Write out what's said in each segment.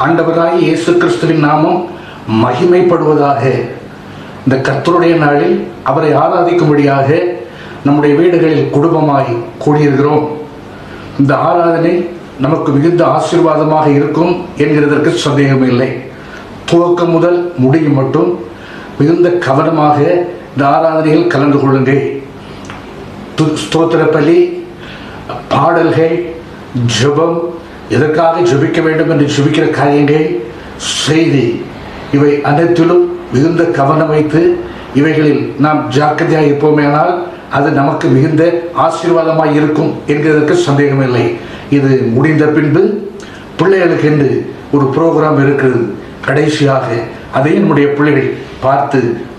ஆண்டவராய் இயேசு கிறிஸ்துவின் நாமம் மகிமைப்படுவதாக. இந்த கர்த்தருடைய நாளில் அவரை ஆராதிக்கும்படியாக நம்முடைய வீடுகளில் குடும்பமாய் கூடியிருக்கிறோம். இந்த ஆராதனை நமக்கு மிகுந்த ஆசீர்வாதமாக இருக்கும் என்கிறதற்கு சந்தேகமில்லை. துவக்கம் முதல் முடியும் மட்டும் மிகுந்த கவனமாக இந்த ஆராதனையில் கலந்து கொள்ளுங்கள். ஸ்தோத்திர பலி, பாடல்கள், ஜெபம், எதற்காக ஜெபிக்க வேண்டும் என்று ஜெபிக்கிற காரியங்கள், செய்தி, இவை அனைத்திலும் மிகுந்த கவனம் வைத்து இவைகளில் நாம் ஜாக்கிரதையாக இருப்போமேனால் அது நமக்கு மிகுந்த ஆசீர்வாதமாக இருக்கும் என்கிறதற்கு சந்தேகமில்லை. இது முடிந்த பின்பு பிள்ளைகளுக்கு என்று ஒரு ப்ரோக்ராம் இருக்கிறது. கடைசியாக அதையும் நம்முடைய பிள்ளைகள் பார்த்து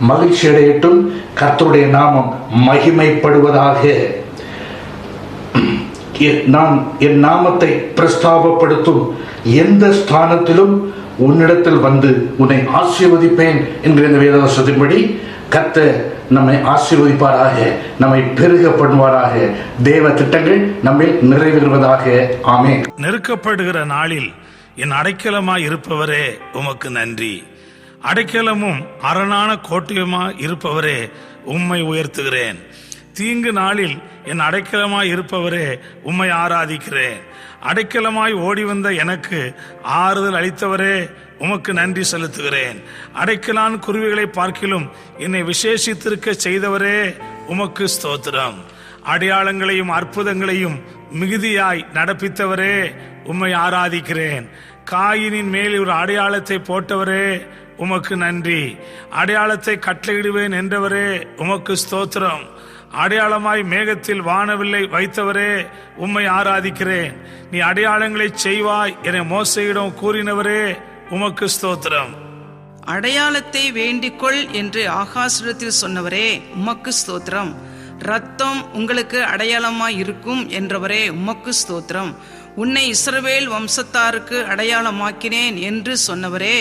மகிழ்ச்சி அடையட்டும். கர்த்தருடைய நாமம் மகிமைப்படுவதாக. நான் என் நாமத்தை பிரஸ்தாபப்படுத்தும் எந்த ஸ்தானத்திலும் உன்னிடத்தில் வந்து உன்னை ஆசீர்வதிப்பேன் என்கிற இந்த வேதவசத்தின்படி கர்த்தர் நம்மை ஆசீர்வதிப்பாராக, நம்மை பெருக பண்ணுவாராக. தேவ திட்டங்கள் நம்மில் நிறைவேறுவதாக. ஆமென். நெருக்கப்படுகிற நாளில் என் அடைக்கலமாய் இருப்பவரே உமக்கு நன்றி. அடைக்கலமும் அரணான கோட்டையுமாய் இருப்பவரே உம்மை உயர்த்துகிறேன். தீங்கு நாளில் என் அடைக்கலமாய் இருப்பவரே உம்மை ஆராதிக்கிறேன். அடைக்கலமாய் ஓடி வந்த எனக்கு ஆறுதல் அளித்தவரே உமக்கு நன்றி செலுத்துகிறேன். அடைக்கலான் குருவிகளை பார்க்கிலும் என்னை விசேஷித்திருக்க செய்தவரே உமக்கு ஸ்தோத்திரம். அடையாளங்களையும் அற்புதங்களையும் மிகுதியாய் நடப்பித்தவரே உம்மை ஆராதிக்கிறேன். காயினின் மேல் ஒரு அடையாளத்தை போட்டவரே உமக்கு நன்றி. அடையாளத்தை கட்டளையிடுவேன் என்றவரே உமக்கு ஸ்தோத்திரம். அடையாளமாய் மேகத்தில் வானவில்லை வைத்தவரே உம்மை ஆராதிக்கிறேன். நீ அடையாளங்களை செய்வாய் என மோசையிடம் கூறினவரே உமக்கு ஸ்தோத்திரம். அடையாளத்தை வேண்டிக்கொள் என்று ஆகாசிடத்தில் சொன்னவரே உமக்கு ஸ்தோத்திரம். ரத்தம் உங்களுக்கு அடையாளமாய் இருக்கும் என்றவரே உமக்கு ஸ்தோத்திரம். உன்னை இஸ்ரவேல் வம்சத்தாருக்கு அடையாளமாக்கினேன் என்று சொன்னவரே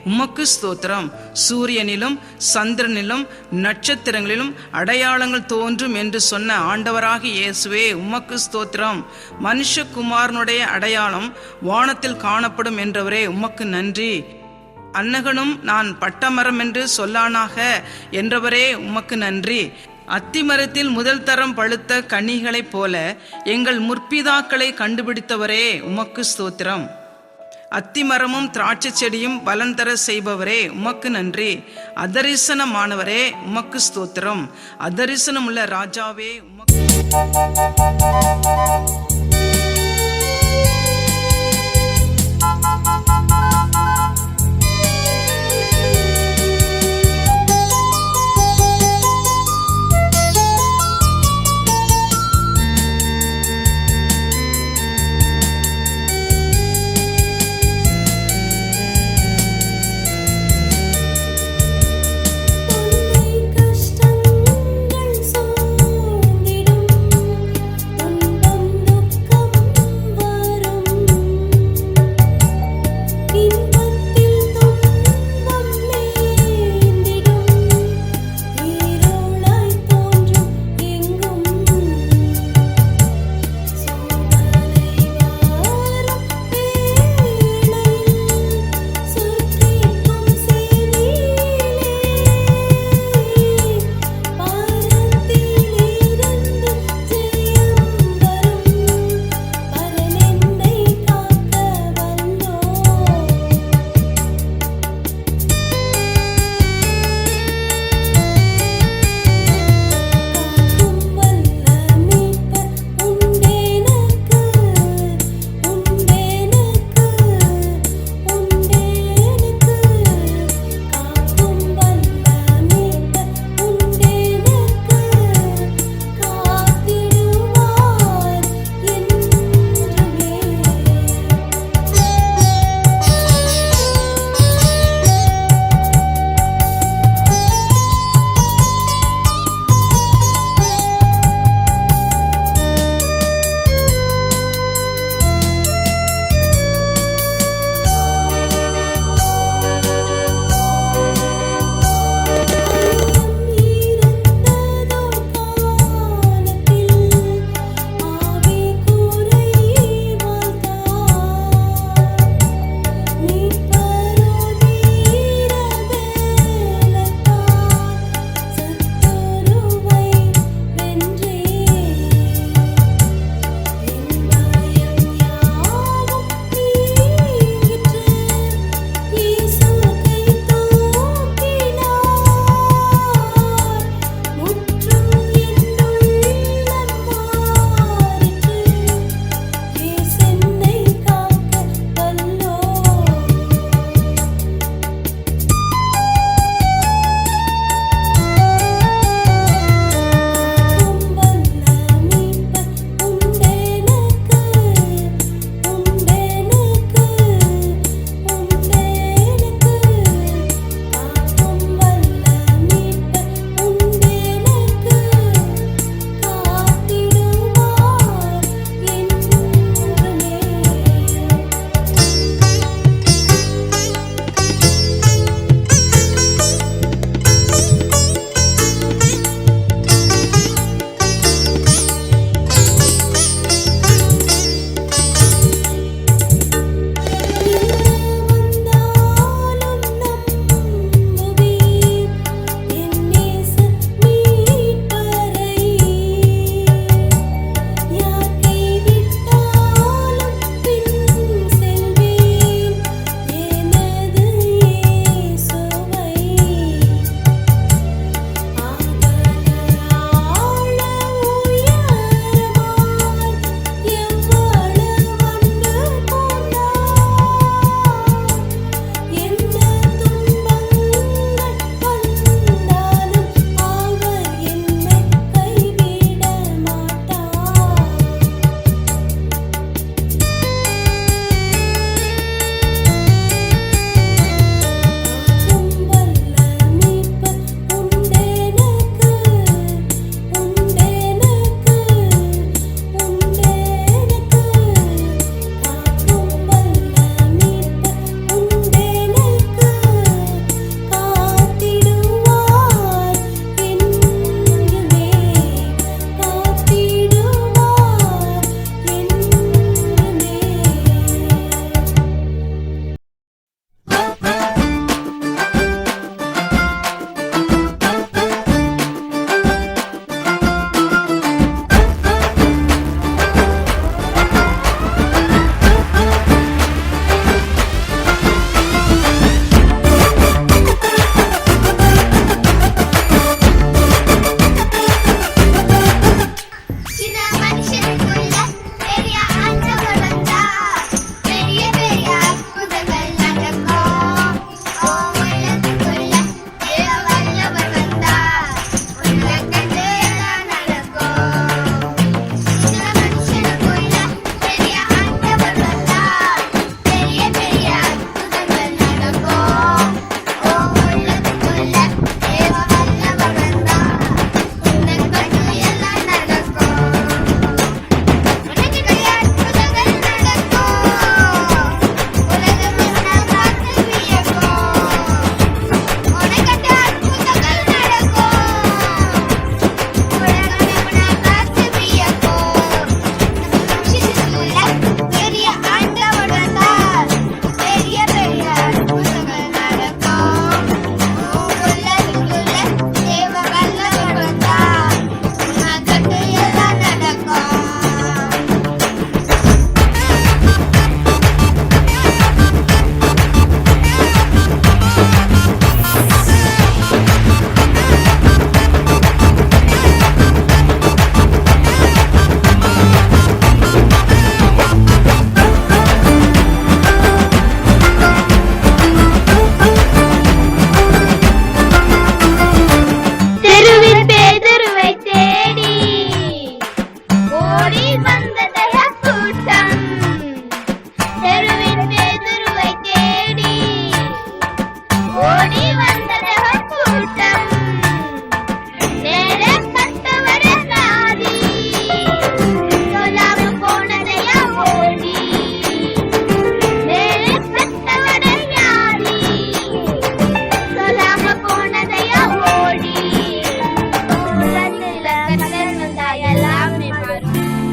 உமக்கு ஸ்தோத்திரம். சூரியனிலும் சந்திரனிலும் நட்சத்திரங்களிலும் அடையாளங்கள் தோன்றும் என்று சொன்ன ஆண்டவராகிய இயேசுவே உமக்கு ஸ்தோத்திரம். மனுஷகுமாரனுடைய அடையாளம் வானத்தில் காணப்படும் என்றவரே உமக்கு நன்றி. அன்னகனும் நான் பட்டமரம் என்று சொல்லானாக என்றவரே உமக்கு நன்றி. அத்திமரத்தில் முதல் தரம் பழுத்த கனிகளைப் போல எங்கள் முற்பிதாக்களை கண்டுபிடித்தவரே உமக்கு ஸ்தோத்திரம். அத்திமரமும் திராட்சை செடியும் பலன் தர செய்பவரே உமக்கு நன்றி. அதரிசனமானவரே உமக்கு ஸ்தோத்திரம். அதரிசனமுள்ள ராஜாவே உமக்கு கஷ்டங்கள் சூழ்ந்திடும், துன்பம்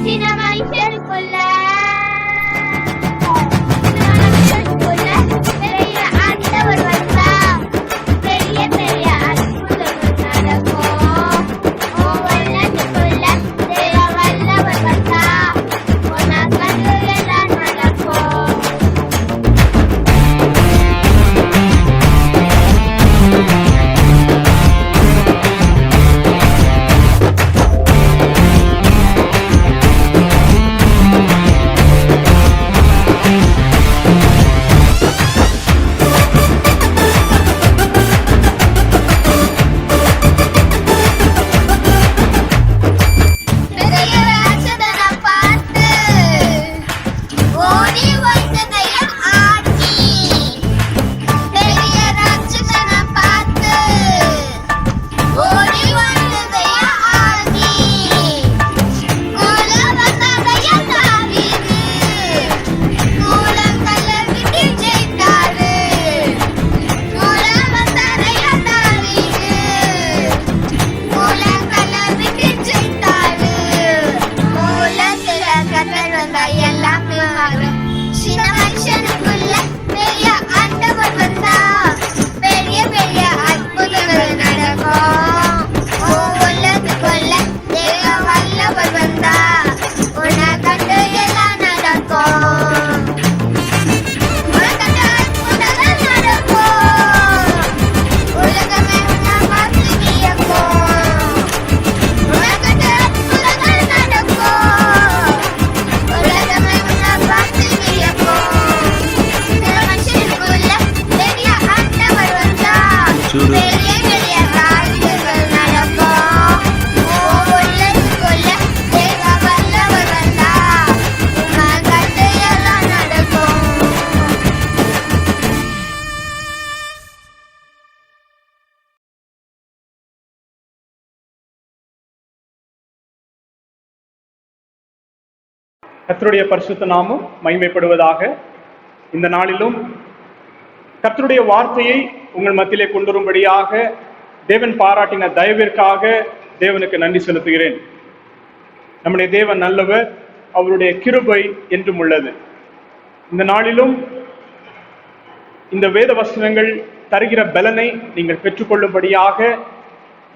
பெரிய ஆண்டவர் வந்தா பெரிய பெரிய அற்புதங்கள் நடக்கும். வல்லத்துக்குள்ள தேவ வல்லவர் வந்தா உனக்கு எல்லாம் நடக்கும். பெரிய ராட்சதனை பார்த்து ஓடி வந்ததையும் ஆட்சி. பெரிய ராட்சதனை பார்த்து ஓடி வந்ததையும் ஆட்சி. கூல வந்ததையும் தாவீது கூலங்கல்ல விட்டு ஜெயித்தாரு. கூல வந்ததையும் தாவீது கூலங்கல்ல விட்டு ஜெயித்தாரு. மூலத்துல கத்தர் வந்தா எல்லாமே மாறும். சின்ன மனுஷனுக்குள்ள பெரிய ஆண்டவர் வந்தா பெரிய பெரிய அற்புதங்கள் நடக்கும். உள்ளத்துக்குள்ள தேவ வல்லவர் வந்தா உனக்கு எல்லாம் நடக்கும். உனக்கு அற்புதங்கள் நடக்கும். உலகமே உன்னை பார்த்து வியக்கும். உனக்கு அற்புதங்கள் நடக்கும். உலகமே உன்னை பார்த்து வியக்கும். சில மனுஷனுக்குள்ள பெரிய ஆண்டவர் வந்தா பெரிய பெரிய காரியங்கள் நடக்கும். உள்ளத்துக்குள்ள தேவ வல்லவர் வந்தா உனக்கு எல்லாம் நடக்கும். கர்த்தருடைய பரிசுத்த நாமம் மகிமைப்படுவதாக. இந்த நாளிலும் கர்த்தருடைய வார்த்தையை உங்கள் மத்தியிலே கொண்டு வரும்படியாக தேவன் பாராட்டின தயவிற்காக தேவனுக்கு நன்றி செலுத்துகிறேன். நம்முடைய தேவன் நல்லவர், அவருடைய கிருபை என்றும் உள்ளது. இந்த நாளிலும் இந்த வேத வசனங்கள் தருகிற பலனை நீங்கள் பெற்றுக்கொள்ளும்படியாக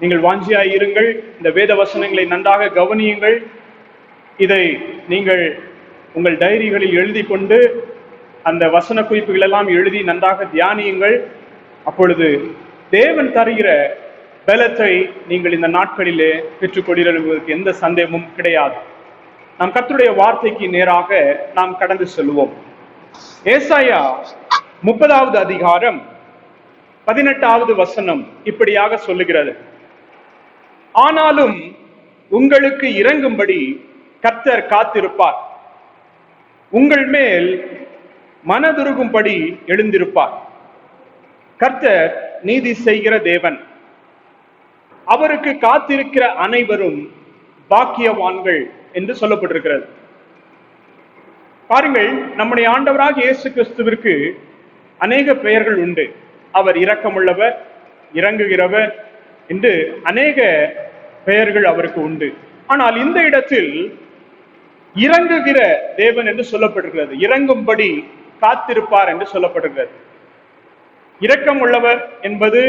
நீங்கள் வாஞ்சியாய் இருங்கள். இந்த வேத வசனங்களை நன்றாக கவனியுங்கள். இதை நீங்கள் உங்கள் டைரிகளில் எழுதி கொண்டு அந்த வசன குறிப்புகள் எல்லாம் எழுதி நன்றாக தியானியுங்கள். அப்பொழுது தேவன் தருகிற பலத்தை நீங்கள் இந்த நாட்களிலே பெற்றுக்கொள்கிறவர்களுக்கு எந்த சந்தேகமும் கிடையாது. நாம் கர்த்தருடைய வார்த்தைக்கு நேராக நாம் கடந்து செல்வோம். ஏசாயா 30வது அதிகாரம் 18வது வசனம் இப்படியாக சொல்லுகிறது: ஆனாலும் உங்களுக்கு இறங்கும்படி கர்த்தர் காத்திருப்பார், உங்கள் மேல் மனதுருகும்படி எழுந்திருப்பார். கர்த்தர் நீதி செய்கிற தேவன், அவருக்கு காத்திருக்கிற அனைவரும் பாக்கியவான்கள் என்று சொல்லப்பட்டிருக்கிறது. பாருங்கள், நம்முடைய ஆண்டவராக இயேசு கிறிஸ்துவிற்கு அநேக பெயர்கள் உண்டு. அவர் இரக்கமுள்ளவர், இறங்குகிறவர் என்று அநேக பெயர்கள் அவருக்கு உண்டு. ஆனால் இந்த இடத்தில் இறங்குகிற தேவன் என்று சொல்லப்பட்டிருக்கிறது. இறங்கும்படி காத்திருப்பார் என்று சொல்லப்பட்டிருக்கிறது. இரக்கம் உள்ளவர் என்பது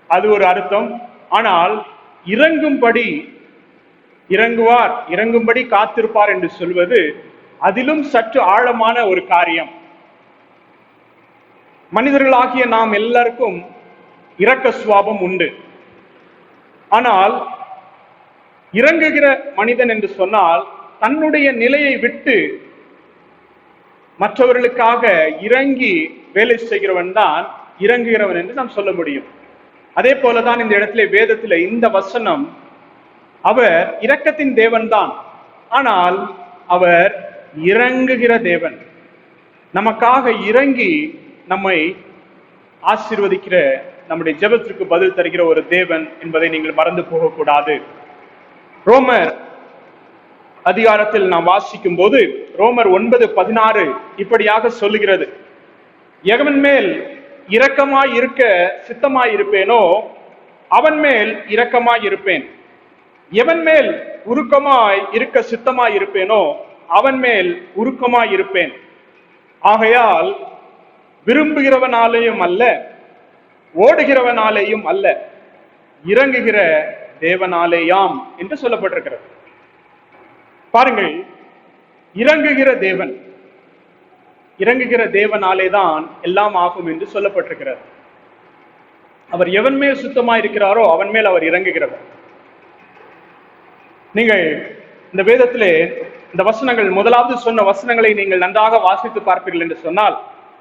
அது ஒரு அர்த்தம். ஆனால் இறங்கும்படி, இறங்குவார், இறங்கும்படி காத்திருப்பார் என்று சொல்வது அதிலும் சற்று ஆழமான ஒரு காரியம். மனிதர்களாகிய நாம் எல்லாருக்கும் இரக்க சுபாவம் உண்டு. ஆனால் இறங்குகிற மனிதன் என்று சொன்னால் தன்னுடைய நிலையை விட்டு மற்றவர்களுக்காக இறங்கி வேலை செய்கிறவன் தான் இறங்குகிறவன் என்று நாம் சொல்ல முடியும். அதே போலதான் இந்த இடத்துல வேதத்தில் இந்த வசனம், அவர் இரக்கத்தின் தேவன் தான், ஆனால் அவர் இறங்குகிற தேவன், நமக்காக இறங்கி நம்மை ஆசீர்வதிக்கிற, நம்முடைய ஜெபத்திற்கு பதில் தருகிற ஒரு தேவன் என்பதை நீங்கள் மறந்து போகக்கூடாது. ரோமர் அதிகாரத்தில் நாம் வாசிக்கும் போது ரோமர் 9:16 இப்படியாக சொல்லுகிறது: எவன் மேல் இரக்கமாய் இருக்க சித்தமாய் இருப்பேனோ அவன் மேல் இரக்கமாய் இருப்பேன், எவன் மேல் உருக்கமாய் இருக்க சித்தமாய் இருப்பேனோ அவன் மேல் உருக்கமாய் இருப்பேன். ஆகையால் விரும்புகிறவனாலேயும் அல்ல, ஓடுகிறவனாலேயும் அல்ல, இறங்குகிற தேவனாலேயாம் என்று சொல்லப்பட்டிருக்கிறது. பாருங்கள், இறங்குகிற தேவன், இறங்குகிற தேவனாலேதான் எல்லாம் ஆகும் என்று சொல்லப்பட்டிருக்கிறது. அவர் எவன் மேல் சுத்தமாய் இருக்கிறாரோ அவன் மேல் அவர் இறங்குகிறவர். நீங்கள் இந்த வேதத்திலே இந்த வசனங்கள், முதலாவது சொன்ன வசனங்களை நீங்கள் நன்றாக வாசித்து பார்ப்பீர்கள் என்று சொன்னால்,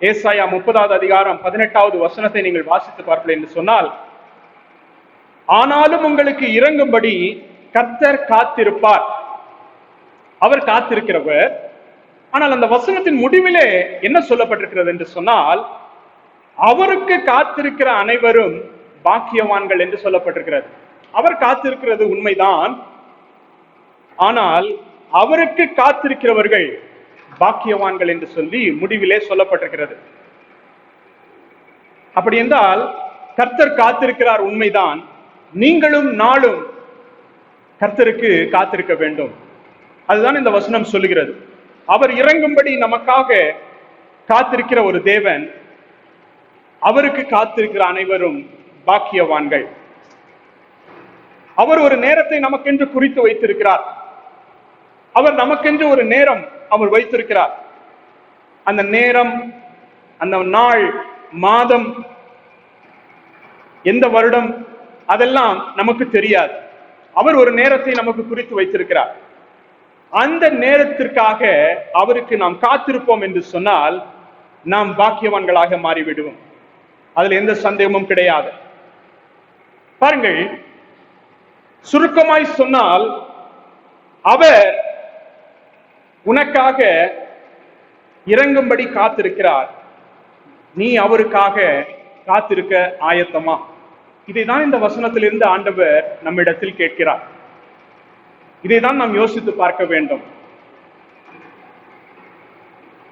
ஏசாயா 30வது அதிகாரம் 18வது வசனத்தை நீங்கள் வாசித்து பார்ப்பீர்கள் என்று சொன்னால், ஆனாலும் உங்களுக்கு இறங்கும்படி கர்த்தர் காத்திருப்பார். அவர் காத்திருக்கிறவர். ஆனால் அந்த வசனத்தின் முடிவிலே என்ன சொல்லப்பட்டிருக்கிறது என்று சொன்னால், அவருக்கு காத்திருக்கிற அனைவரும் பாக்கியவான்கள் என்று சொல்லப்பட்டிருக்கிறது. அவர் காத்திருக்கிறது உண்மைதான், ஆனால் அவருக்கு காத்திருக்கிறவர்கள் பாக்கியவான்கள் என்று சொல்லி முடிவிலே சொல்லப்பட்டிருக்கிறது. அப்படி என்றால் கர்த்தர் காத்திருக்கிறார் உண்மைதான், நீங்களும் நாளும் கர்த்தருக்கு காத்திருக்க வேண்டும். அதுதான் இந்த வசனம் சொல்லுகிறது. அவர் இறங்கும்படி நமக்காக காத்திருக்கிற ஒரு தேவன், அவருக்கு காத்திருக்கிற அனைவரும் பாக்கியவான்கள். அவர் ஒரு நேரத்தை நமக்கென்று குறித்து வைத்திருக்கிறார். அவர் நமக்கென்று ஒரு நேரம் அவர் வைத்திருக்கிறார். அந்த நேரம், அந்த நாள், மாதம், எந்த வருடம், அதெல்லாம் நமக்கு தெரியாது. அவர் ஒரு நேரத்தை நமக்கு குறித்து வைத்திருக்கிறார். அந்த நேரத்திற்காக அவருக்கு நாம் காத்திருப்போம் என்று சொன்னால் நாம் பாக்கியவான்களாக மாறிவிடுவோம். அதுல எந்த சந்தேகமும் கிடையாது. பாருங்கள், சுருக்கமாய் சொன்னால், அவர் உனக்காக இறங்கும்படி காத்திருக்கிறார். நீ அவருக்காக காத்திருக்க ஆயத்தமா? இதைதான் இந்த வசனத்திலிருந்து ஆண்டவர் நம்மிடத்தில் கேட்கிறார். இதைதான் நாம் யோசித்து பார்க்க வேண்டும்.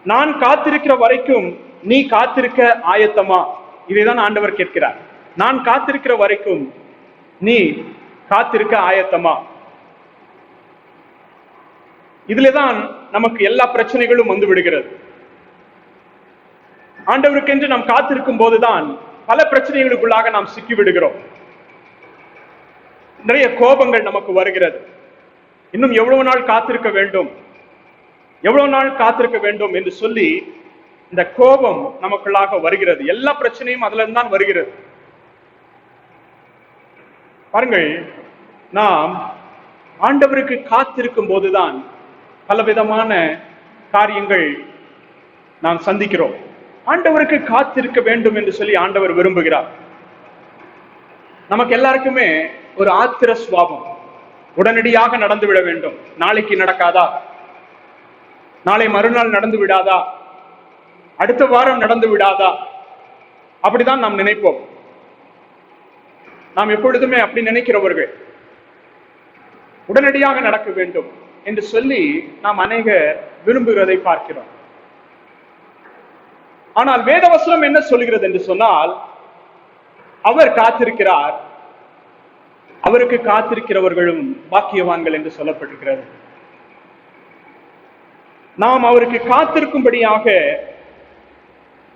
நான் காத்திருக்கிற வரைக்கும் நீ காத்திருக்க ஆயத்தமா? இதைதான் ஆண்டவர் கேட்கிறார். நான் காத்திருக்கிற வரைக்கும் நீ காத்திருக்க ஆயத்தமா? இதுலதான் நமக்கு எல்லா பிரச்சனைகளும் வந்து விடுகிறது. ஆண்டவருக்கென்று நாம் காத்திருக்கும் போதுதான் பல பிரச்சனைகளுக்குள்ளாக நாம் சிக்கி விடுகிறோம். நிறைய கோபங்கள் நமக்கு வருகிறது. இன்னும் எவ்வளவு நாள் காத்திருக்க வேண்டும், எவ்வளவு நாள் காத்திருக்க வேண்டும் என்று சொல்லி இந்த கோபம் நமக்குள்ளாக வருகிறது. எல்லா பிரச்சனையும் அதுல தான் வருகிறது. பாருங்கள், நாம் ஆண்டவருக்கு காத்திருக்கும் போதுதான் பலவிதமான காரியங்கள் நாம் சந்திக்கிறோம். ஆண்டவருக்கு காத்திருக்க வேண்டும் என்று சொல்லி ஆண்டவர் விரும்புகிறார். நமக்கு எல்லாருக்குமே ஒரு ஆத்திர சுபாவம், உடனடியாக நடந்து விட வேண்டும். நாளைக்கு நடக்காதா, நாளை மறுநாள் நடந்து விடாதா, அடுத்த வாரம் நடந்து விடாதா, அப்படிதான் நாம் நினைப்போம். நாம் எப்பொழுதுமே அப்படி நினைக்கிறவர்கள். உடனடியாக நடக்க வேண்டும் என்று சொல்லி நாம் அநேக விரும்புகிறதை பார்க்கிறோம். ஆனால் வேதவசனம் என்ன சொல்கிறது என்று சொன்னால், அவர் காத்திருக்கிறார், அவருக்கு காத்திருக்கிறவர்களும் பாக்கியவான்கள் என்று சொல்லப்பட்டிருக்கிறது. நாம் அவருக்கு காத்திருக்கும்படியாக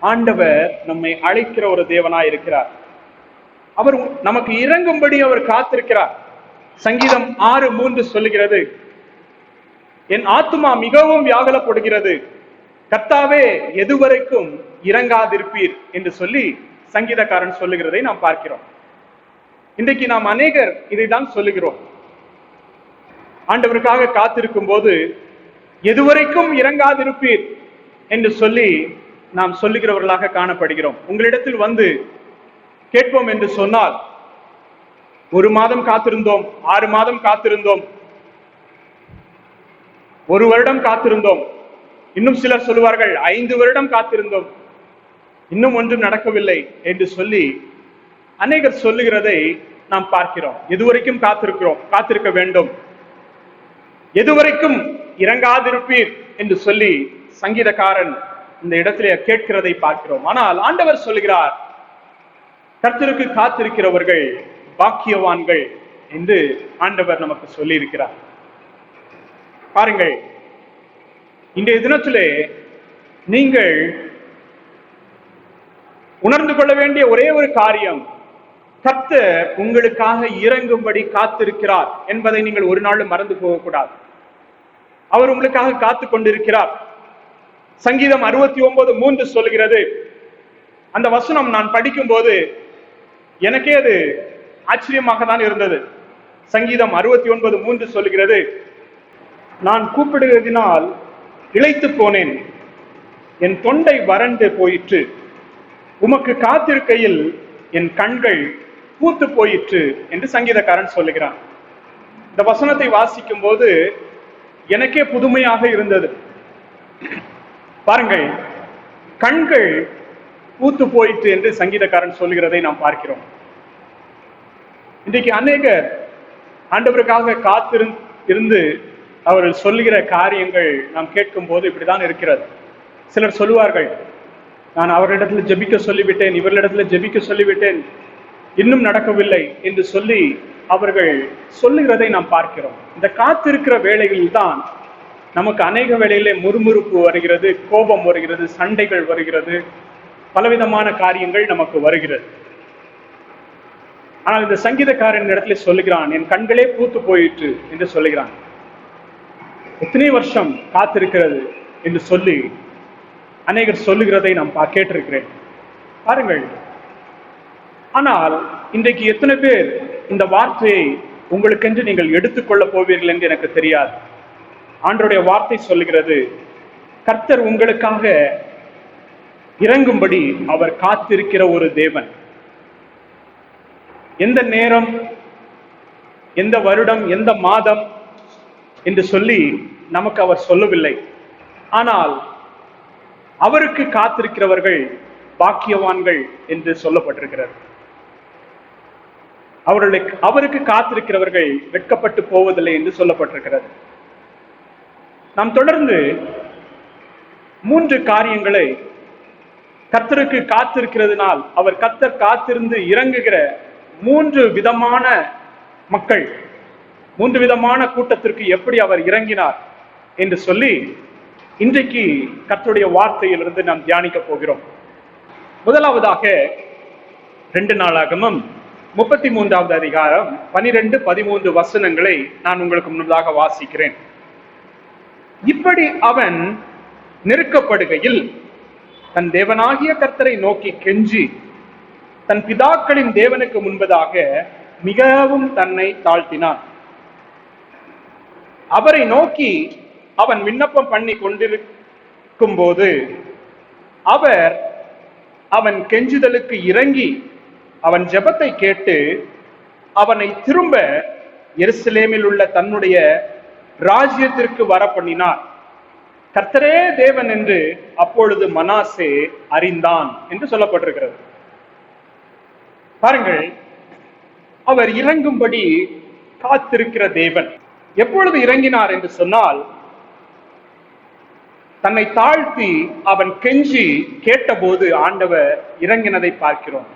ஆண்டவர் நம்மை அழைக்கிற ஒரு தேவனாய் இருக்கிறார். அவர் நமக்கு இறங்கும்படி அவர் காத்திருக்கிறார். சங்கீதம் 6:3 சொல்லுகிறது, என் ஆத்துமா மிகவும் வியாகுலப்படுகிறது, கர்த்தாவே எதுவரைக்கும் இறங்காதிருப்பீர் என்று சொல்லி சங்கீதக்காரன் சொல்லுகிறதை நாம் பார்க்கிறோம். இன்றைக்கு நாம் அநேகர் இதைதான் சொல்லுகிறோம். ஆண்டவருக்காக காத்திருக்கும் போது எதுவரைக்கும் இறங்காதிருப்பீர் என்று சொல்லி நாம் சொல்லுகிறவர்களாக காணப்படுகிறோம். உங்களிடத்தில் வந்து கேட்போம் என்று சொன்னால், 1 மாதம் காத்திருந்தோம், 6 மாதம் காத்திருந்தோம், 1 வருடம் காத்திருந்தோம், இன்னும் சிலர் சொல்லுவார்கள் 5 வருடம் காத்திருந்தோம், இன்னும் ஒன்றும் நடக்கவில்லை என்று சொல்லி அநேகர் சொல்லுகிறதை நாம் பார்க்கிறோம். எதுவரைக்கும் காத்திருக்கிறோம், காத்திருக்க வேண்டும், எதுவரைக்கும் இறங்காதிருப்பீர் என்று சொல்லி சங்கீதக்காரன் இந்த இடத்திலே கேட்கிறதை பார்க்கிறோம். ஆனால் ஆண்டவர் சொல்லுகிறார், கர்த்தருக்கு காத்திருக்கிறவர்கள் பாக்கியவான்கள் என்று ஆண்டவர் நமக்கு சொல்லி இருக்கிறார். பாருங்கள், இன்றைய தினத்திலே நீங்கள் உணர்ந்து கொள்ள வேண்டிய ஒரே ஒரு காரியம், கர்த்தர் உங்களுக்காக இறங்கும்படி காத்திருக்கிறார் என்பதை நீங்கள் ஒரு நாளும் மறந்து போகக்கூடாது. அவர் உங்களுக்காக காத்து கொண்டிருக்கிறார். சங்கீதம் 69:3 சொல்கிறது. அந்த வசனம் நான் படிக்கும் போது எனக்கே அது ஆச்சரியமாக தான் இருந்தது. சங்கீதம் 69:3 சொல்கிறது, நான் கூப்பிடுவதினால் இளைத்து போனேன், என் தொண்டை வறண்டு போயிற்று, உமக்கு காத்திருக்கையில் என் கண்கள் பூத்து போயிற்று என்று சங்கீதக்காரன் சொல்லுகிறான். இந்த வசனத்தை வாசிக்கும் போது எனக்கே புதுமையாக இருந்தது. பாருங்கள், கண்கள் பூத்து போயிற்று என்று சங்கீதக்காரன் சொல்லுகிறதை நாம் பார்க்கிறோம். இன்றைக்கு அநேகர் ஆண்டவருக்காக காத்திருந்து அவர்கள் சொல்லுகிற காரியங்கள் நாம் கேட்கும் போது இப்படிதான் இருக்கிறது. சிலர் சொல்லுவார்கள், நான் அவரிடத்துல ஜெபிக்க சொல்லிவிட்டேன், இவர்களிடத்துல ஜெபிக்க சொல்லிவிட்டேன், இன்னும் நடக்கவில்லை என்று சொல்லி அவர்கள் சொல்லுகிறதை நாம் பார்க்கிறோம். இந்த காத்திருக்கிற வேளைகளில் தான் நமக்கு அநேக வேளையிலே முறுமுறுப்பு வருகிறது, கோபம் வருகிறது, சண்டைகள் வருகிறது, பலவிதமான காரியங்கள் நமக்கு வருகிறது. ஆனால் இந்த சங்கீதக்காரன் இடத்துல சொல்லுகிறான், என் கண்களே பூத்து போயிற்று என்று சொல்லுகிறான். எத்தனை வருஷம் காத்திருக்கிறது என்று சொல்லி அநேகர் சொல்லுகிறதை நாம் கேட்டிருக்கிறேன். பாருங்கள், ஆனால் இன்றைக்கு எத்தனை பேர் இந்த வார்த்தையை உங்களுக்கென்று நீங்கள் எடுத்துக்கொள்ள போவீர்கள் என்று எனக்கு தெரியாது. ஆண்டவருடைய வார்த்தை சொல்லுகிறது, கர்த்தர் உங்களுக்காக இறங்கும்படி அவர் காத்திருக்கிற ஒரு தேவன். எந்த நேரம், எந்த வருடம், எந்த மாதம் என்று சொல்லி நமக்கு அவர் சொல்லவில்லை. ஆனால் அவருக்கு காத்திருக்கிறவர்கள் பாக்கியவான்கள் என்று சொல்லப்பட்டிருக்கிறது. அவருக்கு காத்திருக்கிறவர்கள் வெட்கப்பட்டு போவதில்லை என்று சொல்லப்பட்டிருக்கிறது. நாம் தொடர்ந்து 3 காரியங்களை கர்த்தருக்கு காத்திருக்கிறதுனால் அவர் கர்த்தர் காத்திருந்து இறங்குகிற 3 விதமான மக்கள், 3 விதமான கூட்டத்திற்கு எப்படி அவர் இறங்கினார் என்று சொல்லி இன்றைக்கு கர்த்தருடைய வார்த்தையிலிருந்து நாம் தியானிக்க போகிறோம். முதலாவதாக 2 நாளாகமம் 33வது அதிகாரம் 12-13 வசனங்களை நான் உங்களுக்கு முன்னதாக வாசிக்கிறேன். இப்படி அவன் நெருக்கப்படுகையில் தன் தேவனாகிய கர்த்தரை நோக்கி கெஞ்சி தன் பிதாக்களின் தேவனுக்கு முன்பதாக மிகவும் தன்னை தாழ்த்தினான். அவரை நோக்கி அவன் விண்ணப்பம் பண்ணி கொண்டிருக்கும் போது அவர் அவன் கெஞ்சுதலுக்கு இறங்கி அவன் ஜெபத்தை கேட்டு அவனை திரும்ப எருசலேமில் உள்ள தன்னுடைய ராஜ்யத்திற்கு வர பண்ணினார். கர்த்தரே தேவன் என்று அப்பொழுது மனாசே அறிந்தான் என்று சொல்லப்பட்டிருக்கிறது. பாருங்கள், அவர் இறங்கும்படி காத்திருக்கிற தேவன். எப்பொழுது இறங்கினார் என்று சொன்னால், தன்னை தாழ்த்தி அவன் கெஞ்சி கேட்டபோது ஆண்டவர் இறங்கினதை பார்க்கிறோம்.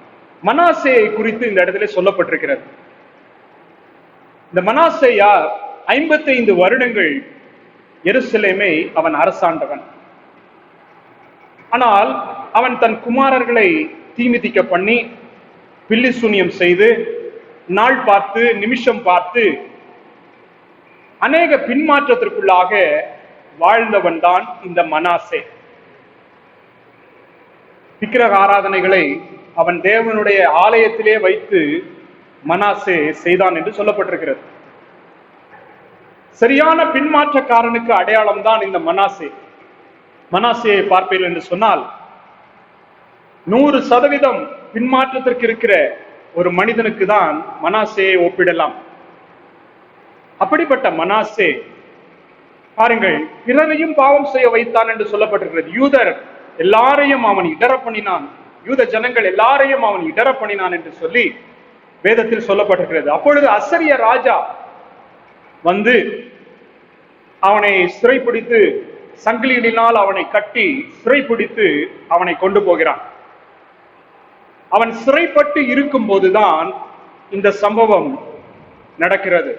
மனாசேயை குறித்து இந்த இடத்துல சொல்லப்பட்டிருக்கிறது. இந்த மனாசே யார்? 55 வருடங்கள் எருசலேமை அவன் அரசாண்டவன். ஆனால் அவன் தன் குமாரர்களை தீமிதிக்க பண்ணி பில்லி சூனியம் செய்து நாள் பார்த்து நிமிஷம் பார்த்து அநேக பின்மாற்றத்திற்குள்ளாக வாழ்ந்தவன் தான் இந்த மனாசே. விக்கிரக ஆராதனைகளை அவன் தேவனுடைய ஆலயத்திலே வைத்து மனாசே செய்தான் என்று சொல்லப்பட்டிருக்கிறது. சரியான பின்மாற்றக்காரனுக்கு அடையாளம் தான் இந்த மனாசே. மனாசேயை பார்ப்பீர்கள் என்று சொன்னால் 100% பின்மாற்றத்திற்கு இருக்கிற ஒரு மனிதனுக்கு தான் மனாசேயை ஒப்பிடலாம். அப்படிப்பட்ட மனாசே பாருங்கள், பிறரையும் பாவம் செய்ய வைத்தான் என்று சொல்லப்பட்டிருக்கிறது. யூதர் எல்லாரையும் அவன் இடர பண்ணினான், யூத ஜனங்கள் எல்லாரையும் அவன் இடர பண்ணினான் என்று சொல்லி வேதத்தில் சொல்லப்பட்டிருக்கிறது. அப்பொழுது அசரிய ராஜா வந்து அவனை சிறைப்பிடித்து சங்கிலியினால் அவனை கட்டி சிறைப்பிடித்து அவனை கொண்டு போகிறான். அவன் சிறைப்பட்டு இருக்கும் போதுதான் இந்த சம்பவம் நடக்கிறது.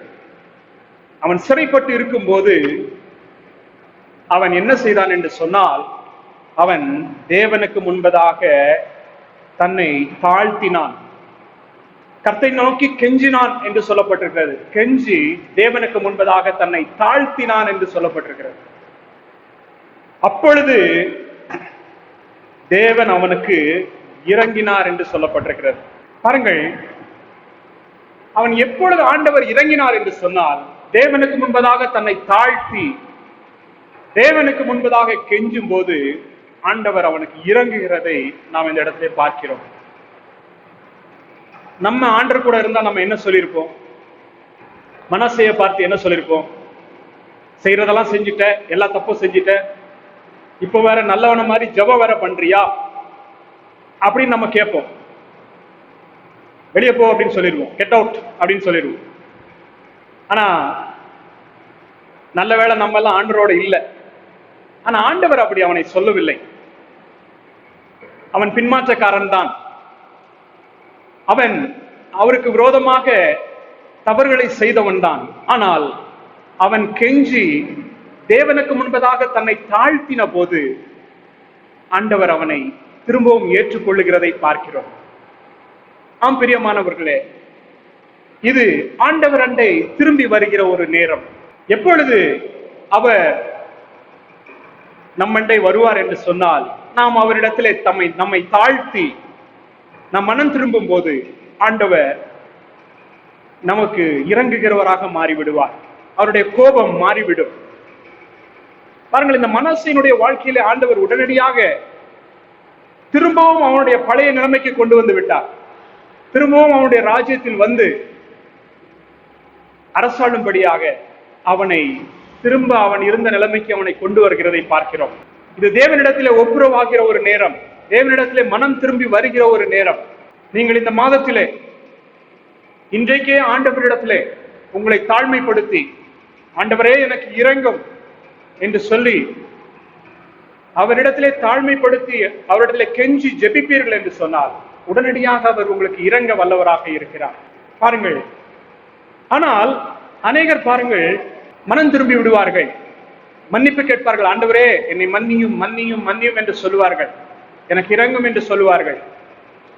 அவன் சிறைப்பட்டு இருக்கும்போது அவன் என்ன செய்தான் என்று சொன்னால், அவன் தேவனுக்கு முன்பதாக தன்னை தாழ்த்தினான், கர்த்தரை நோக்கி கெஞ்சினான் என்று சொல்லப்பட்டிருக்கிறது. கெஞ்சி தேவனுக்கு முன்பதாக தன்னை தாழ்த்தினான் என்று சொல்லப்பட்டிருக்கிறது. அப்பொழுது தேவன் அவனுக்கு இறங்கினார் என்று சொல்லப்பட்டிருக்கிறது. பாருங்கள், அவன் எப்பொழுது ஆண்டவர் இறங்கினார் என்று சொன்னால், தேவனுக்கு முன்பதாக தன்னை தாழ்த்தி தேவனுக்கு முன்பதாக கெஞ்சும் போது ஆண்டவர் அவனுக்கு இறங்குகிறதை நாம் இந்த இடத்துல பார்க்கிறோம். நம்ம ஆண்டவர் கூட இருந்தா நம்ம என்ன சொல்லியிருப்போம்? மனசைய பார்த்து என்ன சொல்லியிருப்போம்? செய்யறதெல்லாம் செஞ்சுட்ட, எல்லா தப்பும் செஞ்சுட்ட, இப்ப வேற நல்லவன மாதிரி ஜெபம் வேற பண்றியா அப்படின்னு நம்ம கேட்போம். வெளியே போ அப்படின்னு சொல்லிடுவோம், கெட் அவுட் அப்படின்னு சொல்லிடுவோம். ஆனா நல்ல வேளை நம்ம எல்லாம் ஆண்டவரோட இல்லை. ஆனா ஆண்டவர் அப்படி அவனை சொல்லவில்லை. அவன் பின்மாற்றக்காரன் தான். அவன் அவருக்கு விரோதமாக தவறுகளை செய்தவன் தான். ஆனால் அவன் கெஞ்சி தேவனுக்கு முன்பதாக தன்னை தாழ்த்தின போது ஆண்டவர் அவனை திரும்பவும் ஏற்றுக்கொள்ளுகிறதை பார்க்கிறோம். ஆம் பிரியமானவர்களே, இது ஆண்டவர் அண்டை திரும்பி வருகிற ஒரு நேரம். எப்பொழுது அவர் நம்மண்டை வருவார் என்று சொன்னால், நாம் அவரிடத்திலே நம்மை தாழ்த்தி நம் மனம் திரும்பும் போது ஆண்டவர் நமக்கு இறங்குகிறவராக மாறிவிடுவார். அவருடைய கோபம் மாறிவிடும். பாருங்கள், இந்த மனசினுடைய வாழ்க்கையிலே ஆண்டவர் உடனடியாக திரும்பவும் அவனுடைய பழைய நிலைமைக்கு கொண்டு வந்து விட்டார். திரும்பவும் அவனுடைய ராஜ்யத்தில் வந்து அரசாளும்படியாக அவனை திரும்ப அவன் இருந்த நிலைமைக்கு அவனை கொண்டு வருகிறதை பார்க்கிறோம். இது தேவனிடத்திலே ஒப்புரவாகிற ஒரு நேரம், தேவனிடத்திலே மனம் திரும்பி வருகிற ஒரு நேரம். நீங்கள் இந்த மாதத்திலே இன்றைக்கே ஆண்டவரிடத்திலே உங்களை தாழ்மைப்படுத்தி, ஆண்டவரே எனக்கு இறங்கும் என்று சொல்லி அவரிடத்திலே தாழ்மைப்படுத்தி அவரிடத்திலே கெஞ்சி ஜெபிப்பீர்கள் என்று சொன்னால் உடனடியாக அவர் உங்களுக்கு இறங்க வல்லவராக இருக்கிறார். பாருங்கள், ஆனால் அநேகர் பாருங்கள் மனம் திரும்பி விடுவார்கள், மன்னிப்பு கேட்பார்கள். ஆண்டவரே என்னை மன்னியும் மன்னியும் மன்னியும் என்று சொல்லுவார்கள், எனக்கு இறங்கும் என்று சொல்லுவார்கள்.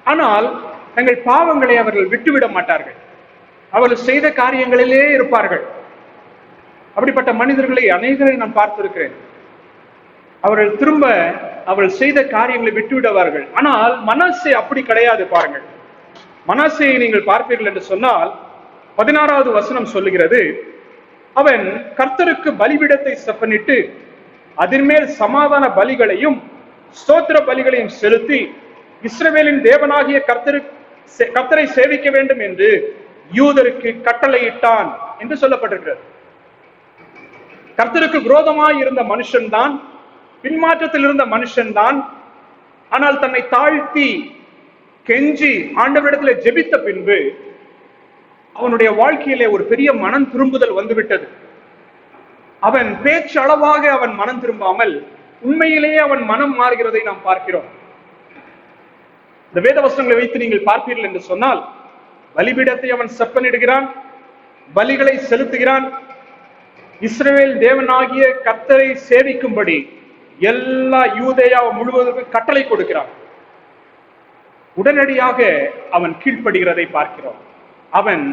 ஆனால் தங்கள் பாவங்களை அவர்கள் விட்டுவிட மாட்டார்கள். அவர்கள் செய்த காரியங்களிலே இருப்பார்கள். அப்படிப்பட்ட மனிதர்களை அநேகரை நான் பார்த்திருக்கிறேன். அவர்கள் திரும்ப அவர்கள் செய்த காரியங்களை விட்டுவிடுவார்கள். ஆனால் மனசே அப்படி கிடையாது. பாருங்கள், மனசையை நீங்கள் பார்ப்பீர்கள் என்று சொன்னால் 16வது வசனம் சொல்லுகிறது, அவன் கர்த்தருக்கு பலிபீடத்தை செப்பனிட்டு அதன் மேல் சமாதான பலிகளையும் ஸ்தோத்திர பலிகளையும் செலுத்தி இஸ்ரவேலின் தேவனாகிய கர்த்தரை சேவிக்க வேண்டும் என்று யூதருக்கு கட்டளையிட்டான் என்று சொல்லப்பட்டிருக்கிறது. கர்த்தருக்கு விரோதமாய் இருந்த மனுஷன் தான், பின்மாற்றத்தில் இருந்த மனுஷன் தான். ஆனால் தன்னை தாழ்த்தி கெஞ்சி ஆண்டவரிடத்தில் ஜெபித்த பின்பு அவனுடைய வாழ்க்கையிலே ஒரு பெரிய மனம் திரும்புதல் வந்துவிட்டது. அவன் பேச்சு அளவாக அவன் மனம் திரும்பாமல் உண்மையிலேயே அவன் மனம் மாறுகிறதை நாம் பார்க்கிறோம். இந்த வேத வசனங்களை வைத்து நீங்கள் பார்ப்பீர்கள் என்று சொன்னால், பலிபீடத்தை அவன் செப்பனிடுகிறான், பலிகளை செலுத்துகிறான், இஸ்ரவேல் தேவனாகிய கர்த்தரை சேவிக்கும்படி எல்லா யூதேயா முழுவதற்கு கட்டளை கொடுக்கிறான். உடனடியாக அவன் கீழ்ப்படுகிறதை பார்க்கிறோம். அவன்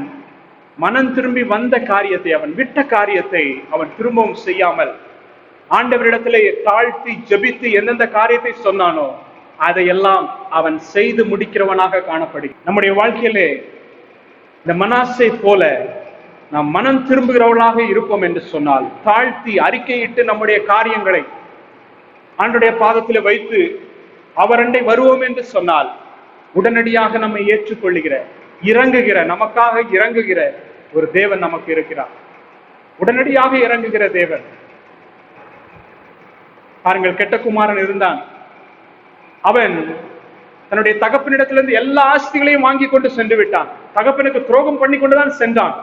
மனம் திரும்பி வந்த காரியத்தை, அவன் விட்ட காரியத்தை அவன் திரும்பவும் செய்யாமல் ஆண்டவரிடத்திலே தாழ்த்தி ஜெபித்து எந்தெந்த காரியத்தை சொன்னானோ அதையெல்லாம் அவன் செய்து முடிக்கிறவனாக காணப்படுகிறான். நம்முடைய வாழ்க்கையிலே இந்த மனாசை போல நாம் மனம் திரும்புகிறவர்களாக இருப்போம் என்று சொன்னால், தாழ்த்தி அறிக்கையிட்டு நம்முடைய காரியங்களை ஆண்டுடைய பாதத்தில் வைத்து அவரண்டை வருவோம் என்று சொன்னால் உடனடியாக நம்மை ஏற்றுக்கொள்ளுகிற, இறங்குகிற, நமக்காக இறங்குகிற ஒரு தேவன் நமக்கு இருக்கிறார். உடனடியாக இறங்குகிற தேவன். பாருங்கள், கெட்ட குமாரன் இருந்தான். அவன் தன்னுடைய தகப்பனிடத்திலிருந்து எல்லா ஆஸ்திகளையும் வாங்கி கொண்டு சென்று விட்டான். தகப்பனுக்கு துரோகம் பண்ணி கொண்டுதான் சென்றான்.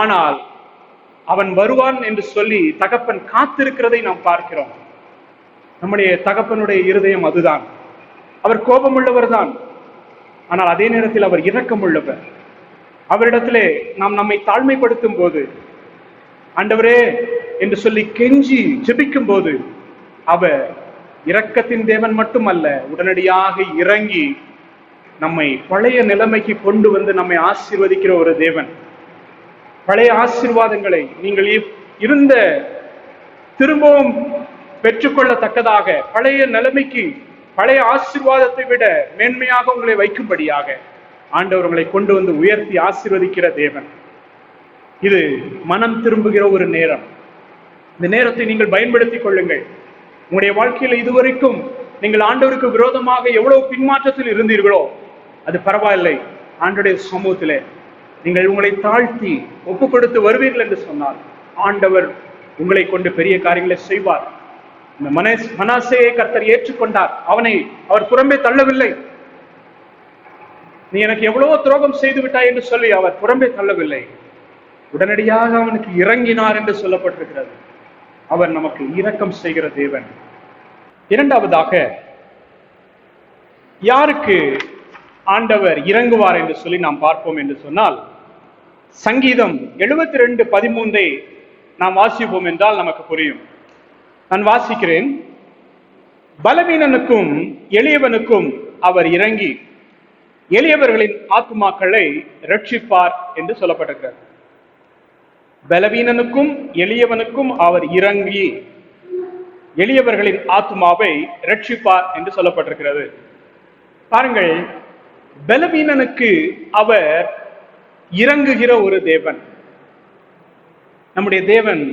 ஆனால் அவன் வருவான் என்று சொல்லி தகப்பன் காத்திருக்கிறதை நாம் பார்க்கிறோம். நம்முடைய தகப்பனுடைய இருதயம் அதுதான். அவர் கோபம் உள்ளவர் தான், ஆனால் அதே நேரத்தில் அவர் இரக்கம் உள்ளவர். அவரிடத்திலே நாம் நம்மை தாழ்மைப்படுத்தும் போது, ஆண்டவரே என்று சொல்லி கெஞ்சி ஜெபிக்கும் போது, அவர் இரக்கத்தின் தேவன் மட்டுமல்ல, உடனடியாக இறங்கி நம்மை பழைய நிலைமைக்கு கொண்டு வந்து நம்மை ஆசீர்வதிக்கிற ஒரு தேவன். பழைய ஆசீர்வாதங்களை நீங்கள் இருந்த திரும்பவும் பெற்றுக்கொள்ளத்தக்கதாக, பழைய நிலைமைக்கு, பழைய ஆசீர்வாதத்தை விட மேன்மையாக உங்களை வைக்கும்படியாக ஆண்டவர் உங்களை கொண்டு வந்து உயர்த்தி ஆசீர்வதிக்கிற தேவன். இது மனம் திரும்புகிற ஒரு நேரம். இந்த நேரத்தை நீங்கள் பயன்படுத்திக் கொள்ளுங்கள். உங்களுடைய வாழ்க்கையில இதுவரைக்கும் நீங்கள் ஆண்டவருக்கு விரோதமாக எவ்வளவு பின்மாற்றத்தில் இருந்தீர்களோ அது பரவாயில்லை. ஆண்டவருடைய சமூகத்திலே நீங்கள் உங்களை தாழ்த்தி ஒப்பு கொடுத்து வருவீர்கள் என்று சொன்னால் ஆண்டவர் உங்களை கொண்டு பெரிய காரியங்களை செய்வார். இந்த மனாசேயை கர்த்தர் ஏற்றுக்கொண்டார். அவர் புறம்பே தள்ளவில்லை. நீ எனக்கு எவ்வளவோ துரோகம் செய்து விட்டாய் என்று சொல்லி அவர் புறம்பே தள்ளவில்லை. உடனடியாக அவனுக்கு இறங்கினார் என்று சொல்லப்பட்டிருக்கிறது. அவர் நமக்கு இரக்கம் செய்கிற தேவன். இரண்டாவதாக, யாருக்கு ஆண்டவர் இறங்குவார் என்று சொல்லி நாம் பார்ப்போம் என்று சொன்னால், சங்கீதம் 72:13 நாம் வாசிப்போம் என்றால் நமக்கு புரியும். நான் வாசிக்கிறேன். பலவீனனுக்கும் எளியவனுக்கும் அவர் இறங்கி எளியவர்களின் ஆத்துமாக்களை ரட்சிப்பார் என்று சொல்லப்பட்டிருக்கிறது. பலவீனனுக்கும் எளியவனுக்கும் அவர் இறங்கி எளியவர்களின் ஆத்துமாவை ரட்சிப்பார் என்று சொல்லப்பட்டிருக்கிறது. பாருங்கள், பலவீனனுக்கு அவர் இறங்குகிற ஒரு தேவன். நம்முடைய தேவன்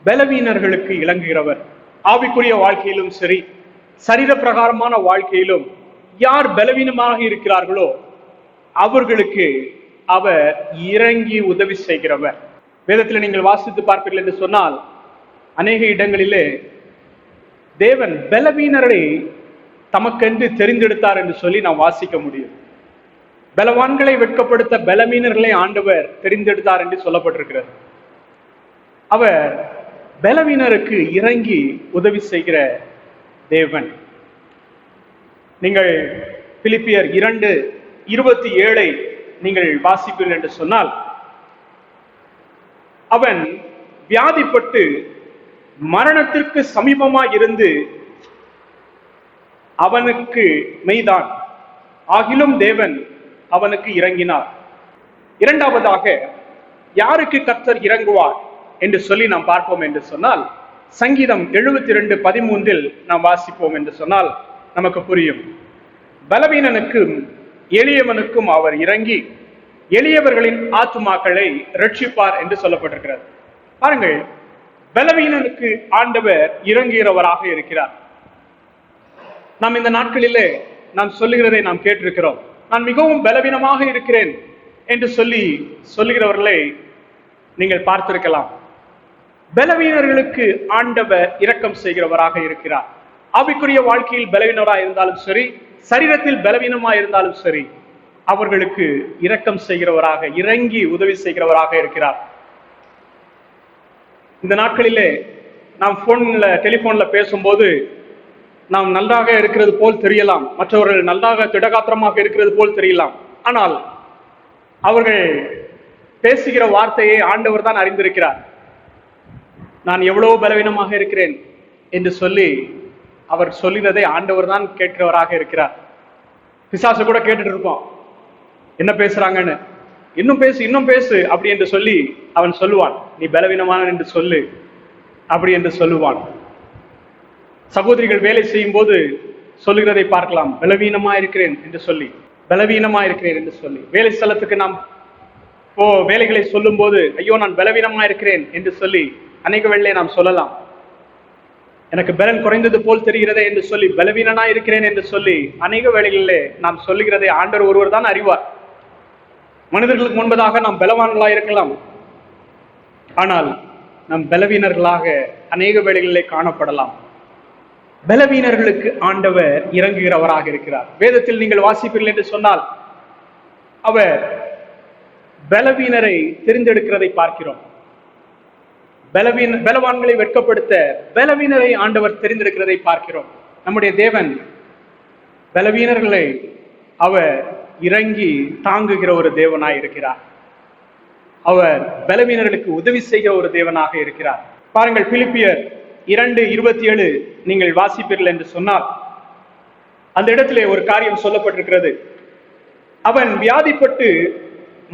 பலவீனர்களுக்கு இறங்குகிறவர். ஆவிக்குரிய வாழ்க்கையிலும் சரி, சரீர பிரகாரமான வாழ்க்கையிலும் யார் பலவீனமாக இருக்கிறார்களோ அவர்களுக்கு அவர் இறங்கி உதவி செய்கிறவர். வேதத்தில் நீங்கள் வாசித்து பார்ப்பீர்கள் என்று சொன்னால், அநேக இடங்களிலே தேவன் பலவீனரை தமக்கென்று தெரிந்தெடுத்தார் என்று சொல்லி நாம் வாசிக்க முடியும். பலவான்களை வெட்கப்படுத்த பலவீனர்களை ஆண்டவர் தெரிந்தெடுத்தார் என்று சொல்லப்பட்டிருக்கிறது. அவர் பலவீனருக்கு இறங்கி உதவி செய்கிற தேவன். நீங்கள் பிலிப்பியர் 2:27 நீங்கள் வாசிப்பீர்கள் என்று சொன்னால், அவன் வியாதிப்பட்டு மரணத்திற்கு சமீபமாய் இருந்து அவனுக்கு மெய்தான், ஆகிலும் தேவன் அவனுக்கு இறங்கினார். இரண்டாவதாக, யாருக்கு கர்த்தர் இறங்குவார் என்று சொல்லி நாம் பார்ப்போம் என்று சொன்னால், சங்கீதம் 72:13 நாம் வாசிப்போம் என்று சொன்னால் நமக்கு புரியும். பலவீனனுக்கும் எளியவனுக்கும் அவர் இறங்கி எளியவர்களின் ஆத்துமாக்களை ரட்சிப்பார் என்று சொல்லப்பட்டிருக்கிறது. பாருங்கள், பலவீனனுக்கு ஆண்டவர் இறங்குகிறவராக இருக்கிறார். நாம் இந்த நாட்களிலே நாம் சொல்லுகிறதை நாம் கேட்டிருக்கிறோம். நான் மிகவும் பலவீனமாக இருக்கிறேன் என்று சொல்லுகிறவர்களை நீங்கள் பார்த்திருக்கலாம். பலவீனர்களுக்கு ஆண்டவர் இரக்கம் செய்கிறவராக இருக்கிறார். ஆவிக்குரிய வாழ்க்கையில் பலவீனராக இருந்தாலும் சரி, சரீரத்தில் பலவீனமாக இருந்தாலும் சரி, அவர்களுக்கு இரக்கம் செய்கிறவராக, இறங்கி உதவி செய்கிறவராக இருக்கிறார். இந்த நாட்களிலே நாம் டெலிபோன்ல பேசும்போது நாம் நன்றாக இருக்கிறது போல் தெரியலாம், மற்றவர்கள் நன்றாக திடகாத்திரமாக இருக்கிறது போல் தெரியலாம். ஆனால் அவர்கள் பேசுகிற வார்த்தையை ஆண்டவர் தான் அறிந்திருக்கிறார். நான் எவ்வளவு பலவீனமாக இருக்கிறேன் என்று சொல்லி அவர் சொல்லினதை ஆண்டவர் தான் கேட்கிறவராக இருக்கிறார். பிசாசு கூட கேட்டுட்டு இருக்கோம், என்ன பேசுறாங்கன்னு. இன்னும் பேசு அப்படி என்று சொல்லி அவன் சொல்லுவான். நீ பலவீனமான என்று சொல்லு அப்படி என்று சொல்லுவான். சகோதரிகள் வேலை செய்யும் போது சொல்லுகிறதை பார்க்கலாம், பலவீனமா இருக்கிறேன் என்று சொல்லி, பலவீனமா இருக்கிறேன் என்று சொல்லி. வேலை ஸ்தலத்துக்கு நாம் வேலைகளை சொல்லும் போது, ஐயோ நான் பலவீனமா இருக்கிறேன் என்று சொல்லி அநேக வேளையிலே நாம் சொல்லலாம். எனக்கு பலன் குறைந்தது போல் தெரிகிறதே என்று சொல்லி, பலவீனனா இருக்கிறேன் என்று சொல்லி அநேக வேளைகளிலே நாம் சொல்லுகிறதை ஆண்டவர் ஒருவர் தான் அறிவார். மனிதர்களுக்கு முன்பதாக நாம் பலவான்களாக இருக்கலாம், ஆனால் நாம் பலவீனர்களாக அநேக வேளைகளிலே காணப்படலாம். பலவீனர்களுக்கு ஆண்டவர் இறங்குகிறவராக இருக்கிறார். வேதத்தில் நீங்கள் வாசிப்பீர்கள் என்று சொன்னால், அவர் பலவீனரை தெரிந்தெடுக்கிறதை பார்க்கிறோம். பலவான்களை வெட்கப்படுத்த பலவீனரை ஆண்டவர் தெரிந்தெடுக்கிறதை பார்க்கிறோம். நம்முடைய தேவன் பலவீனர்களை அவர் இறங்கி தாங்குகிற ஒரு தேவனாய் இருக்கிறார். அவர் பலவீனர்களுக்கு உதவி செய்கிற ஒரு தேவனாக இருக்கிறார். பாருங்கள், பிலிப்பியர் 2:27 நீங்கள் வாசிப்பீர்கள் என்று சொன்னால் அந்த இடத்திலே ஒரு காரியம் சொல்லப்பட்டிருக்கிறது. அவன் வியாதிப்பட்டு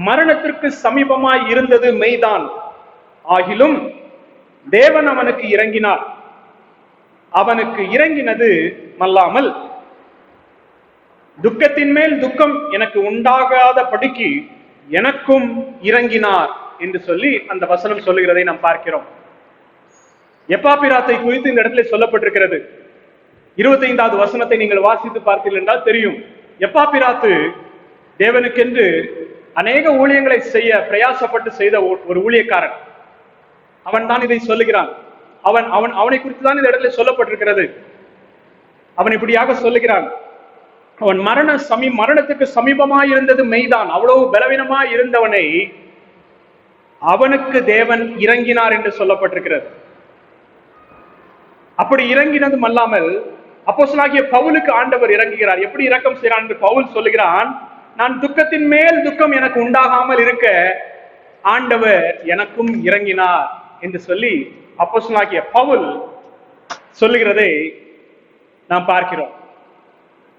மரணத்திற்கு சமீபமாய் இருந்தது மெய்தான், ஆகிலும் தேவன் அவனுக்கு இறங்கினார். அவனுக்கு இறங்கினது அல்லாமல் துக்கத்தின் மேல் துக்கம் எனக்கு உண்டாகாத படிக்கு எனக்கும் இறங்கினார் என்று சொல்லி அந்த வசனம் சொல்லுகிறதை நாம் பார்க்கிறோம். எப்பாப்பிராத்தை குறித்து இந்த இடத்துல சொல்லப்பட்டிருக்கிறது. 25வது வசனத்தை நீங்கள் வாசித்து பார்த்தீர்கள் என்றால் தெரியும். எப்பாப்பிராத்து தேவனுக்கென்று அநேக ஊழியங்களை செய்ய பிரயாசப்பட்டு செய்த ஒரு ஊழியக்காரன். அவன் தான் இதை சொல்லுகிறான். அவனை குறித்து தான் இந்த இடத்துல சொல்லப்பட்டிருக்கிறது. அவன் இப்படியாக சொல்லுகிறான், அவன் மரணத்துக்கு சமீபமாய் இருந்தது மெய்தான், அவ்வளவு பலவீனமாய் இருந்தவனை அவனுக்கு தேவன் இறங்கினார் என்று சொல்லப்பட்டிருக்கிறது. அப்படி இறங்கினதும் அல்லாமல் அப்போஸ்தலனாகிய பவுலுக்கு ஆண்டவர் இறங்குகிறார். எப்படி இரக்கம் செய்கிறான் என்று பவுல் சொல்லுகிறான், நான் துக்கத்தின் மேல் துக்கம் எனக்கு உண்டாகாமல் இருக்க ஆண்டவர் எனக்கும் இறங்கினார் என்று சொல்லி அப்போஸ்தலனாகிய பவுல் சொல்லுகிறதை நாம் பார்க்கிறோம்.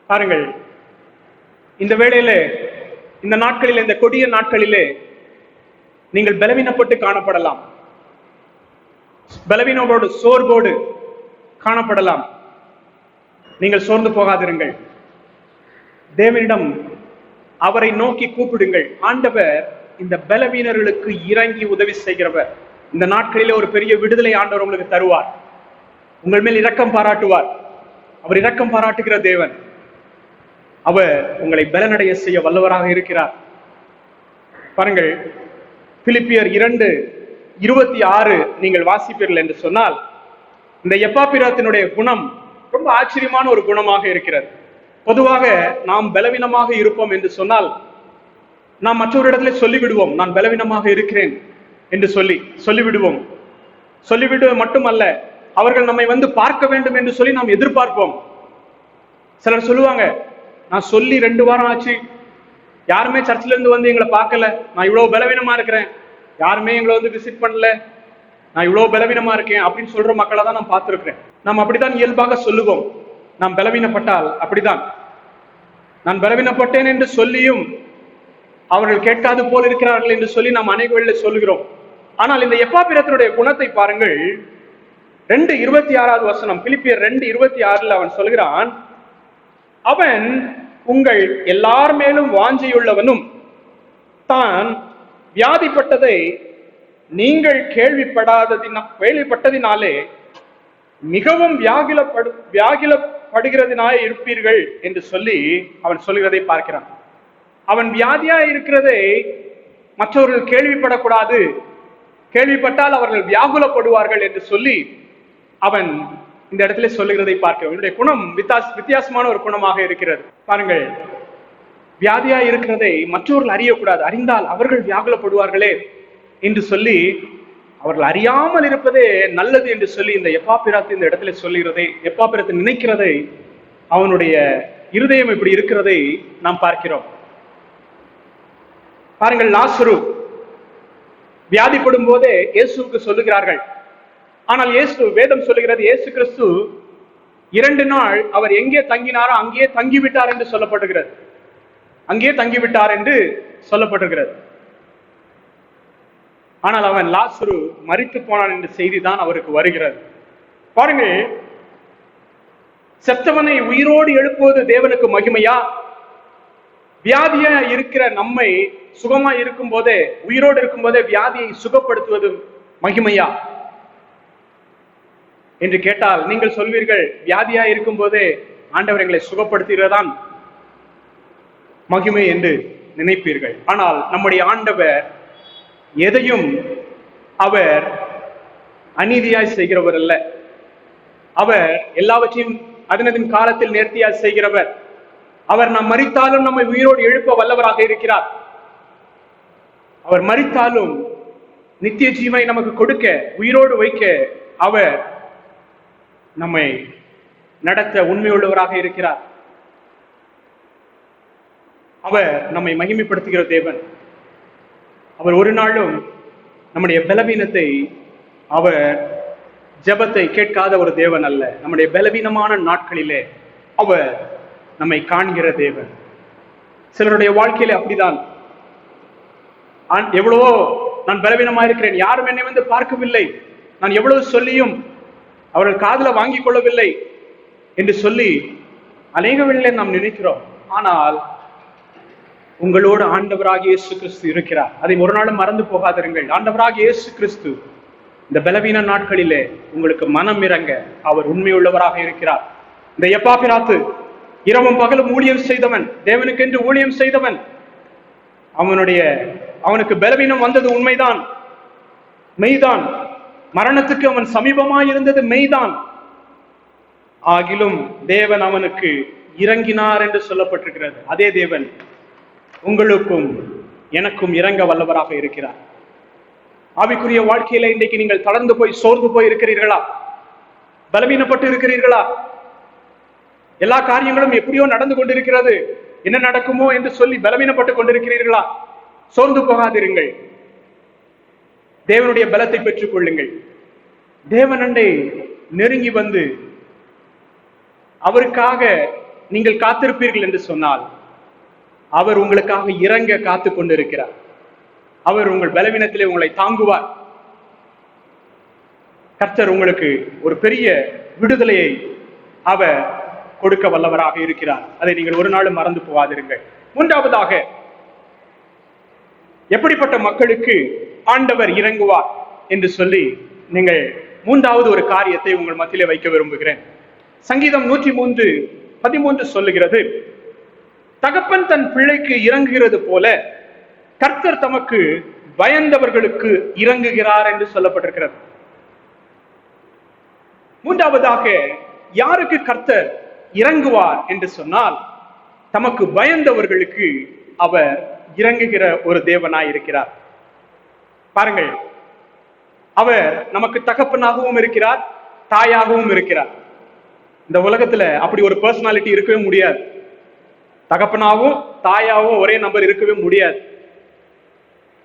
பாருங்கள், இந்த வேளையிலே, இந்த நாட்களிலே, இந்த கொடிய நாட்களிலே நீங்கள் பலவீனப்பட்டு காணப்படலாம், பலவீனோடு சோர்வோடு காணப்படலாம். நீங்கள் சோர்ந்து போகாதிருங்கள். தேவனிடம் அவரை நோக்கி கூப்பிடுங்கள். ஆண்டவர் இந்த பலவீனர்களுக்கு இறங்கி உதவி செய்கிறவர். இந்த நாட்களிலே ஒரு பெரிய விடுதலை ஆண்டவர் உங்களுக்கு தருவார். உங்கள் மேல் இரக்கம் பாராட்டுவார். அவர் இரக்கம் பாராட்டுகிற தேவன். அவர் உங்களை பலனடைய செய்ய வல்லவராக இருக்கிறார். பாருங்கள், பிலிப்பியர் 2:26 நீங்கள் வாசிப்பீர்கள் என்று சொன்னால் இந்த எப்பாப்பிராத்தினுடைய குணம் ரொம்ப ஆச்சரியமான ஒரு குணமாக இருக்கிறது. பொதுவாக நாம் பலவீனமாக இருப்போம் என்று சொன்னால் நாம் மற்றவரிடத்திலே சொல்லிவிடுவோம், நான் பலவீனமாக இருக்கிறேன் என்று சொல்லிவிடுவோம். சொல்லிவிடுவது மட்டுமல்ல, அவர்கள் நம்மை வந்து பார்க்க வேண்டும் என்று சொல்லி நாம் எதிர்பார்ப்போம். சிலர் சொல்லுவாங்க, நான் சொல்லி 2 வாரம் ஆச்சு, யாருமே சர்ச்சில இருந்து வந்து எங்களை பார்க்கல, நான் இவ்வளவு பலவீனமா இருக்கிறேன், யாருமே எங்களை வந்து விசிட் பண்ணல, நான் இவ்வளவு பலவீனமா இருக்கேன் அப்படின்னு சொல்ற மக்களை தான் நான் பார்த்திருக்கிறேன். நாம் அப்படித்தான் இயல்பாக சொல்லுவோம். நாம் பலவீனப்பட்டால் அப்படிதான். நான் பலவீனப்பட்டேன் என்று சொல்லியும் அவர்கள் கேட்காது போல் இருக்கிறார்கள் என்று சொல்லி நாம் அநேக வேளையிலே சொல்லுகிறோம். ஆனால் இந்த எப்பாப்பிரத்தினுடைய குணத்தை பாருங்கள். 2:26 வசனம், பிலிப்பியர் 2:26 அவன் சொல்கிறான், அவன் உங்கள் எல்லார் மேலும் வாஞ்சையுள்ளவனும் தான் வியாதிப்பட்டதை நீங்கள் கேள்விப்பட்டதினாலே மிகவும் வியாகிலப்படுகிறதினாய் இருப்பீர்கள் என்று சொல்லி அவன் சொல்கிறதை பார்க்கிறான். அவன் வியாதியா இருக்கிறதை மற்றவர்கள் கேள்விப்படக்கூடாது, கேள்விப்பட்டால் அவர்கள் வியாகுலப்படுவார்கள் என்று சொல்லி அவன் இந்த இடத்துல சொல்லுகிறதை பார்க்கிறோம். என்னுடைய குணம் வித்தியாசமான ஒரு குணமாக இருக்கிறது. பாருங்கள், வியாதியா இருக்கிறதை மற்றவர்கள் அறியக்கூடாது, அறிந்தால் அவர்கள் வியாகுலப்படுவார்களே என்று சொல்லி அவர்கள் அறியாமல் இருப்பதே நல்லது என்று சொல்லி இந்த எப்பாப்பிராத்து இந்த இடத்துல சொல்லுகிறதை, எப்பாப்பிராத்து நினைக்கிறதை, அவனுடைய இருதயம் இப்படி இருக்கிறதை நாம் பார்க்கிறோம். பாருங்கள், லாசரு வியாதிப்படும் போதே இயேசுவுக்கு சொல்லுகிறார்கள். ஆனால் வேதம் சொல்லுகிறது, இயேசு கிறிஸ்து 2 நாள் அவர் எங்கே தங்கினாரோ அங்கேயே தங்கிவிட்டார் என்று சொல்லப்பட்டிருக்கிறது. அங்கேயே தங்கிவிட்டார் என்று சொல்லப்பட்டிருக்கிறது. ஆனால் அவன் லாசரு மரித்து போனான் என்ற செய்தி தான் அவருக்கு வருகிறது. பாருங்கள், செத்தவனை உயிரோடு எழுப்புவது தேவனுக்கு மகிமையா? வியாதியா இருக்கிற நம்மை சுகமா இருக்கும் போதே, உயிரோடு இருக்கும் போதே வியாதியை சுகப்படுத்துவது மகிமையா என்று கேட்டால் நீங்கள் சொல்வீர்கள், வியாதியா இருக்கும் போதே ஆண்டவர் எங்களை சுகப்படுத்துகிறதான் மகிமை என்று நினைப்பீர்கள். ஆனால் நம்முடைய ஆண்டவர் எதையும் அவர் அநீதியாய் செய்கிறவர் அல்ல. அவர் எல்லாவற்றையும் அதனதின் காலத்தில் நேர்த்தியாய் செய்கிறவர். அவர் நாம் மரித்தாலும் நம்மை உயிரோடு எழுப்ப வல்லவராக இருக்கிறார். அவர் மரித்தாலும் நித்திய ஜீவனை நமக்கு கொடுக்க, உயிரோடு வைக்க அவர் நம்மை நடத்த உண்மையுள்ளவராக இருக்கிறார். அவர் நம்மை மகிமைப்படுத்துகிற தேவன். அவர் ஒரு நாளும் நம்முடைய பலவீனத்தை, அவர் ஜெபத்தை கேட்காத ஒரு தேவன் அல்ல. நம்முடைய பலவீனமான நாட்களிலே அவர் நம்மை காண்கிற தேவன். சிலருடைய வாழ்க்கையில அப்படிதான். எவ்வளவோ நான் பலவீனமா இருக்கிறேன், யாரும் என்னை வந்து பார்க்கவில்லை, நான் எவ்வளவு சொல்லியும் அவர்கள் காதுல வாங்கிக் கொள்ளவில்லை என்று சொல்லி அநேக வேளையிலே நாம் நினைக்கிறோம். ஆனால் உங்களோடு ஆண்டவராகிய இயேசு கிறிஸ்து இருக்கிறார். அதை ஒரு நாளும் மறந்து போகாதிருங்கள். ஆண்டவராகிய இயேசு கிறிஸ்து இந்த பலவீன நாட்களிலே உங்களுக்கு மனம் இறங்க அவர் உண்மையுள்ளவராக இருக்கிறார். இந்த எப்பாபிராத்து இரவும் பகலும் ஊழியம் செய்தவன், தேவனுக்கென்று ஊழியம் செய்தவன், அவனுக்கு பலவீனம் வந்தது உண்மைதான், மெய்தான். மரணத்துக்கு அவன் சமீபமாய் இருந்தது மெய்தான். ஆகிலும் தேவன் அவனுக்கு இறங்கினார் என்று சொல்லப்பட்டிருக்கிறது. அதே தேவன் உங்களுக்கும் எனக்கும் இறங்க வல்லவராக இருக்கிறார். ஆவிக்குரிய வாழ்க்கையில இன்றைக்கு நீங்கள் தளர்ந்து போய் சோர்ந்து போய் இருக்கிறீர்களா? பலவீனப்பட்டு இருக்கிறீர்களா? எல்லா காரியங்களும் எப்படியோ நடந்து கொண்டிருக்கிறது, என்ன நடக்குமோ என்று சொல்லி பலவீனப்பட்டு கொண்டிருக்கிறீர்களா? சோர்ந்து போகாதிருங்கள். தேவனுடைய பலத்தை பெற்றுக் கொள்ளுங்கள். தேவனண்டை நெருங்கி வந்து அவருக்காக நீங்கள் காத்திருப்பீர்கள் என்று சொன்னால் அவர் உங்களுக்காக இறங்க காத்து கொண்டிருக்கிறார். அவர் உங்கள் பலவீனத்திலே உங்களை தாங்குவார். கர்த்தர் உங்களுக்கு ஒரு பெரிய விடுதலையை அவர் கொடுக்க வல்லவராக இருக்கிறார். அதை நீங்கள் ஒரு நாளும் மறந்து போகாதிருங்கள். மூன்றாவதாக, எப்படிப்பட்ட மக்களுக்கு ஆண்டவர் இறங்குவார் என்று சொல்லி நீங்கள் மூன்றாவது ஒரு காரியத்தை உங்கள் மத்தியிலே வைக்க விரும்புகிறேன். சங்கீதம் 103:13 சொல்லுகிறது, தகப்பன் தன் பிள்ளைக்கு இறங்குகிறது போல கர்த்தர் தமக்கு பயந்தவர்களுக்கு இறங்குகிறார் என்று சொல்லப்பட்டிருக்கிறது. மூன்றாவதாக, யாருக்கு கர்த்தர் இறங்குவார் என்று சொன்னால் தமக்கு பயந்தவர்களுக்கு அவர் இறங்குகிற ஒரு தேவனாய் இருக்கிறார். பாருங்கள், அவர் நமக்கு தகப்பனாகவும் இருக்கிறார், தாயாகவும் இருக்கிறார். இந்த உலகத்துல அப்படி ஒரு பர்சனாலிட்டி இருக்கவே முடியாது. தகப்பனாவும் தாயாவும் ஒரே நம்பர் இருக்கவே முடியாது.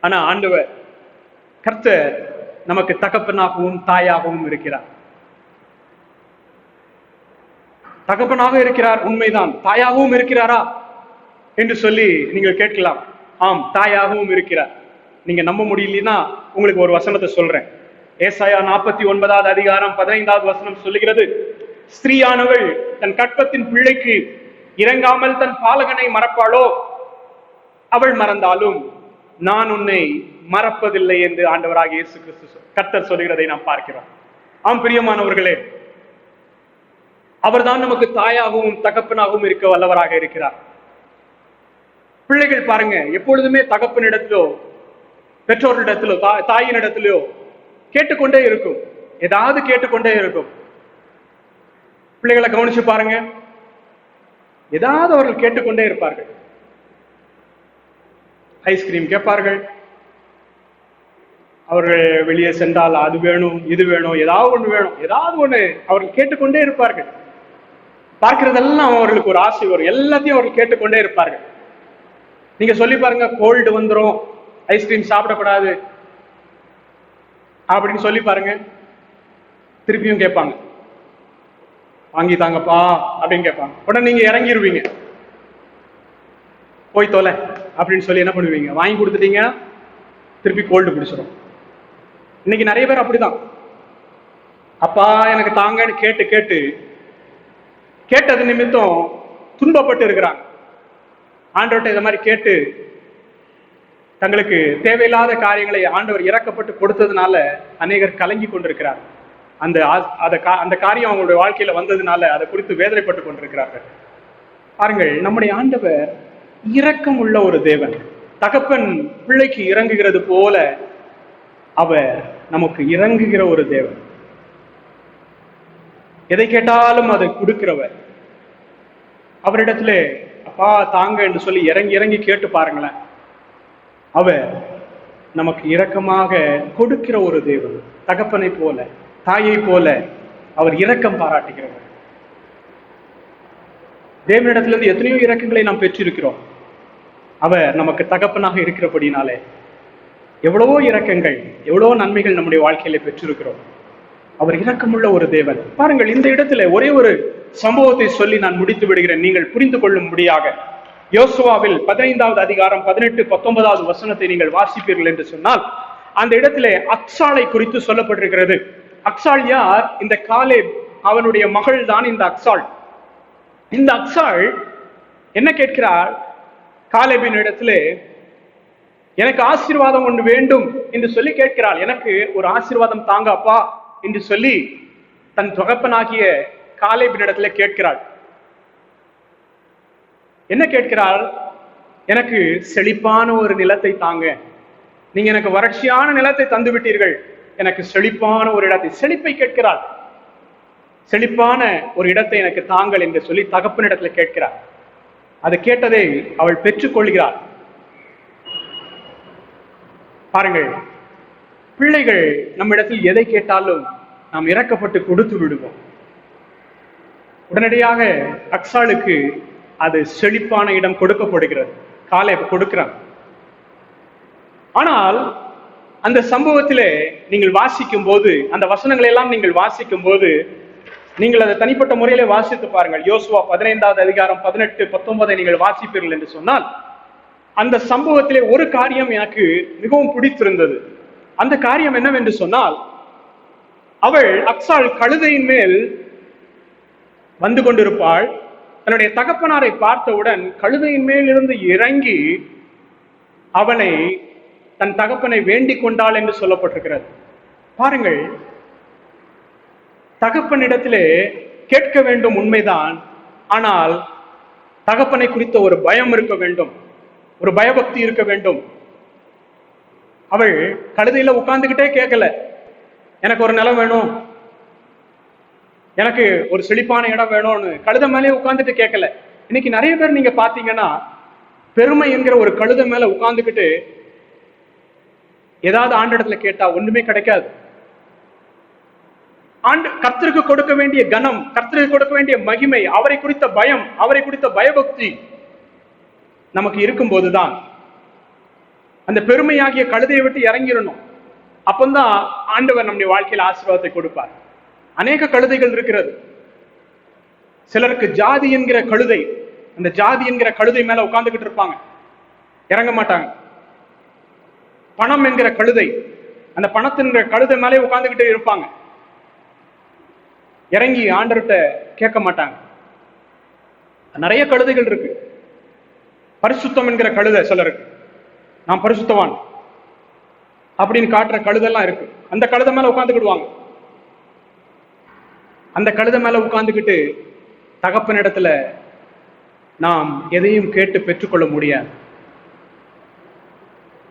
ஆனா ஆண்டவர் கர்த்தர் நமக்கு தகப்பனாகவும் தாயாகவும் இருக்கிறார். தகப்பனாக இருக்கிறார் உண்மைதான், தாயாகவும் இருக்கிறாரா என்று சொல்லி நீங்கள் கேட்கலாம். ஆம், தாயாகவும் இருக்கிறார். நீங்க நம்ப முடியலன்னா உங்களுக்கு ஒரு வசனத்தை சொல்றேன். ஏசாயா 49:15 சொல்லுகிறது, ஸ்திரீயானவள் தன் கற்பத்தின் பிள்ளைக்கு இறங்காமல் தன் பாலகனை மறப்பாளோ? அவள் மறந்தாலும் நான் உன்னை மறப்பதில்லை என்று ஆண்டவராக இயேசு கிறிஸ்து கர்த்தர் சொல்லுகிறதை நாம் பார்க்கிறோம். ஆம் பிரியமானவர்களே, அவர்தான் நமக்கு தாயாகவும் தகப்பனாகவும் இருக்க வல்லவராக இருக்கிறார். பிள்ளைகள் பாருங்க, எப்பொழுதுமே தகப்பனிடத்திலோ பெற்றோரிடத்திலோ தாயினிடத்திலோ கேட்டுக்கொண்டே இருக்கும், ஏதாவது கேட்டுக்கொண்டே இருக்கும். பிள்ளைகளை கவனிச்சு பாருங்க, ஏதாவது அவர்கள் கேட்டுக்கொண்டே இருப்பார்கள். ஐஸ்கிரீம் கேட்பார்கள், அவர்கள் வெளியே சென்றால் அது வேணும் இது வேணும் ஏதாவது ஒண்ணு வேணும், ஏதாவது ஒண்ணு அவர்கள் கேட்டுக்கொண்டே இருப்பார்கள். பார்க்கிறதெல்லாம் அவர்களுக்கு ஒரு ஆசை வரும், எல்லாத்தையும் அவர்கள் கேட்டுக்கொண்டே இருப்பார்கள். நீங்க சொல்லி பாருங்க, கோல்டு வந்துடும், ஐஸ்கிரீம் சாப்பிடக்கூடாது அப்படின்னு சொல்லி பாருங்க, திருப்பியும் கேட்பாங்க, வாங்கி தாங்கப்பா அப்படின்னு கேட்பாங்க. உடனே நீங்க இறங்கிடுவீங்க, போய் தொலை அப்படின்னு சொல்லி என்ன பண்ணுவீங்க, வாங்கி கொடுத்துட்டீங்க, திருப்பி கோல்டு பிடிச்சிடும். இன்னைக்கு நிறைய பேர் அப்படிதான், அப்பா எனக்கு தாங்கன்னு கேட்டு கேட்டு கேட்டது நிமித்தம் துன்பப்பட்டு இருக்கிறாங்க. ஆண்டவர்கிட்ட இந்த மாதிரி கேட்டு தங்களுக்கு தேவையில்லாத காரியங்களை ஆண்டவர் இறக்கப்பட்டு கொடுத்ததுனால அநேகர் கலங்கி கொண்டிருக்கிறார். அந்த காரியம் அவங்களுடைய வாழ்க்கையில வந்ததுனால அதை குறித்து வேதனைப்பட்டு கொண்டிருக்கிறார்கள். பாருங்கள், நம்முடைய ஆண்டவர் இரக்கம் உள்ள ஒரு தேவன். தகப்பன் பிள்ளைக்கு இறங்குகிறது போல அவர் நமக்கு இறங்குகிற ஒரு தேவன். எதை கேட்டாலும் அதை கொடுக்கிறவர். அவரிடத்துல அப்பா தாங்க என்று சொல்லி இறங்கி இறங்கி கேட்டு பாருங்களேன், அவர் நமக்கு இரக்கமாக கொடுக்கிற ஒரு தேவன். தகப்பனை போல தாயை போல அவர் இரக்கம் பாராட்டுகிறவர். தேவனிடத்திலிருந்து எத்தனையோ இரக்கங்களை நாம் பெற்றிருக்கிறோம். அவர் நமக்கு தகப்பனாக இருக்கிறபடினாலே எவ்வளவோ இரக்கங்கள், எவ்வளவோ நன்மைகள் நம்முடைய வாழ்க்கையில பெற்றிருக்கிறோம். அவர் இரக்கமுள்ள ஒரு தேவன். பாருங்கள், இந்த இடத்துல ஒரே ஒரு சம்பவத்தை சொல்லி நான் முடித்து விடுகிறேன், நீங்கள் புரிந்து கொள்ளும்படியாக. யோசுவாவில் 15வது அதிகாரம் 18, 19வது வசனத்தை நீங்கள் வாசிப்பீர்கள் என்று சொன்னால், அந்த இடத்திலே அக்சாளை குறித்து சொல்லப்பட்டிருக்கிறது. அக்சாள் யார்? இந்த காலேப் அவனுடைய மகள் தான் இந்த அக்சாள். இந்த அக்சாள் என்ன கேட்கிறாள்? காலேபின் இடத்திலே எனக்கு ஆசீர்வாதம் ஒன்று வேண்டும் என்று சொல்லி கேட்கிறாள். எனக்கு ஒரு ஆசீர்வாதம் தாங்க அப்பா என்று சொல்லி தன் தகப்பனாகிய காலேபின் இடத்துல கேட்கிறாள். என்ன கேட்கிறாள்? எனக்கு செழிப்பான ஒரு நிலத்தை தாங்க. நீங்க எனக்கு வறட்சியான நிலத்தை தந்து விட்டீர்கள், எனக்கு செழிப்பான ஒரு இடத்தை, செழிப்பை கேட்கிறாள். செழிப்பான ஒரு இடத்தை எனக்கு தாங்கள் என்று சொல்லி தகப்பனிடத்துல கேட்கிறாள். அதை கேட்டதை அவள் பெற்றுக்கொள்கிறாள். பாருங்கள், பிள்ளைகள் நம்மிடத்தில் எதை கேட்டாலும் நாம் இறக்கப்பட்டு கொடுத்து விடுவோம். உடனடியாக அக்சாளுக்கு அது செழிப்பான இடம் கொடுக்கப்படுகிறது. காலேப் கொடுக்கிறான். ஆனால் அந்த சம்பவத்திலே நீங்கள் வாசிக்கும் போது, அந்த வசனங்களை எல்லாம் நீங்கள் வாசிக்கும் போது, நீங்கள் அதை தனிப்பட்ட முறையிலே வாசித்து பாருங்கள். யோசுவா 15வது அதிகாரம் 18, 19 நீங்கள் வாசிப்பீர்கள் என்று சொன்னால், அந்த சம்பவத்திலே ஒரு காரியம் எனக்கு மிகவும் பிடித்திருந்தது. அந்த காரியம் என்னவென்று சொன்னால், அவள் அக்சாள் கழுதையின் மேல் வந்து கொண்டிருப்பாள். தன்னுடைய தகப்பனாரை பார்த்தவுடன் கழுதையின் மேல் இருந்து இறங்கி அவனை, தன் தகப்பனை வேண்டிக் கொண்டாள் என்று சொல்லப்பட்டிருக்கிறது. பாருங்கள், தகப்பனிடத்திலே கேட்க வேண்டும் உண்மைதான், ஆனால் தகப்பனை குறித்த ஒரு பயம் இருக்க வேண்டும், ஒரு பயபக்தி இருக்க வேண்டும். அவள் கழுதையில உட்கார்ந்துகிட்டே கேட்கல, எனக்கு ஒரு நிலம் வேணும், எனக்கு ஒரு செழிப்பான இடம் வேணும்னு கழுதை மேலே உட்கார்ந்துட்டு கேட்கல. இன்னைக்கு நிறைய பேர் நீங்க பாத்தீங்கன்னா, பெருமை என்கிற ஒரு கழுதை மேல உட்கார்ந்துக்கிட்டு ஏதாவது ஆண்டிடத்துல கேட்டா ஒண்ணுமே கிடைக்காது. கர்த்தருக்கு கொடுக்க வேண்டிய கனம், கர்த்தருக்கு கொடுக்க வேண்டிய மகிமை, அவரை குறித்த பயம், அவரை குறித்த பயபக்தி நமக்கு இருக்கும் போதுதான் அந்த பெருமையாகிய கழுதையை விட்டு இறங்கிடணும். அப்பந்தான் ஆண்டவர் நம்முடைய வாழ்க்கையில் ஆசீர்வாதத்தை கொடுப்பார். அநேக கழுதைகள் இருக்கிறது. சிலருக்கு ஜாதி என்கிற கழுதை, அந்த ஜாதி என்கிற கழுதை மேல உட்கார்ந்துகிட்டு இருப்பாங்க, இறங்க மாட்டாங்க. பணம் என்கிற கழுதை, அந்த பணத்தின்கிற கழுதை மேலே உட்கார்ந்துகிட்டு இருப்பாங்க, இறங்கி ஆண்டவர்கிட்ட கேட்க மாட்டாங்க. நிறைய கழுதைகள் இருக்கு. பரிசுத்தம் என்கிற கழுதை சிலருக்கு, நான் பரிசுத்தவான் அப்படின்னு காட்டுற கழுதெல்லாம் இருக்கு. அந்த கழுதை மேல உட்கார்ந்துக்கிடுவாங்க. அந்த கழுதை மேல உட்கார்ந்துக்கிட்டு தகப்பனிடத்துல நாம் எதையும் கேட்டு பெற்றுக்கொள்ள முடியாது.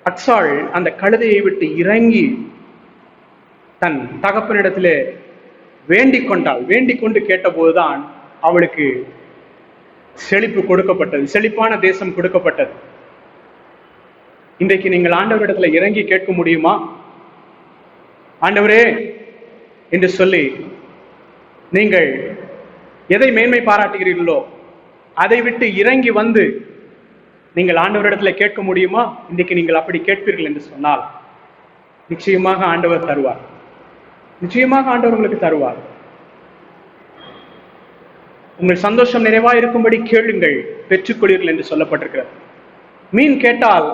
அக்சாள் அந்த கழுதையை விட்டு இறங்கி தன் தகப்பனிடத்திலே வேண்டிக் கொண்டாள். வேண்டிக் கொண்டு கேட்டபோதுதான் அவளுக்கு செழிப்பு கொடுக்கப்பட்டது, செழிப்பான தேசம் கொடுக்கப்பட்டது. இன்றைக்கு நீங்கள் ஆண்டவரிடத்துல இறங்கி கேட்க முடியுமா? ஆண்டவரே என்று சொல்லி நீங்கள் எதை மேன்மை பாராட்டுகிறீர்களோ அதை விட்டு இறங்கி வந்து நீங்கள் ஆண்டவரிடத்துல கேட்க முடியுமா? இன்றைக்கு நீங்கள் அப்படி கேட்பீர்கள் என்று சொன்னால் நிச்சயமாக ஆண்டவர் தருவார். நிச்சயமாக ஆண்டவர் உங்களுக்கு தருவார். உங்கள் சந்தோஷம் நிறைவா இருக்கும்படி கேளுங்கள், பெற்றுக்கொள்வீர்கள் என்று சொல்லப்பட்டிருக்கிறது. மீன் கேட்டால்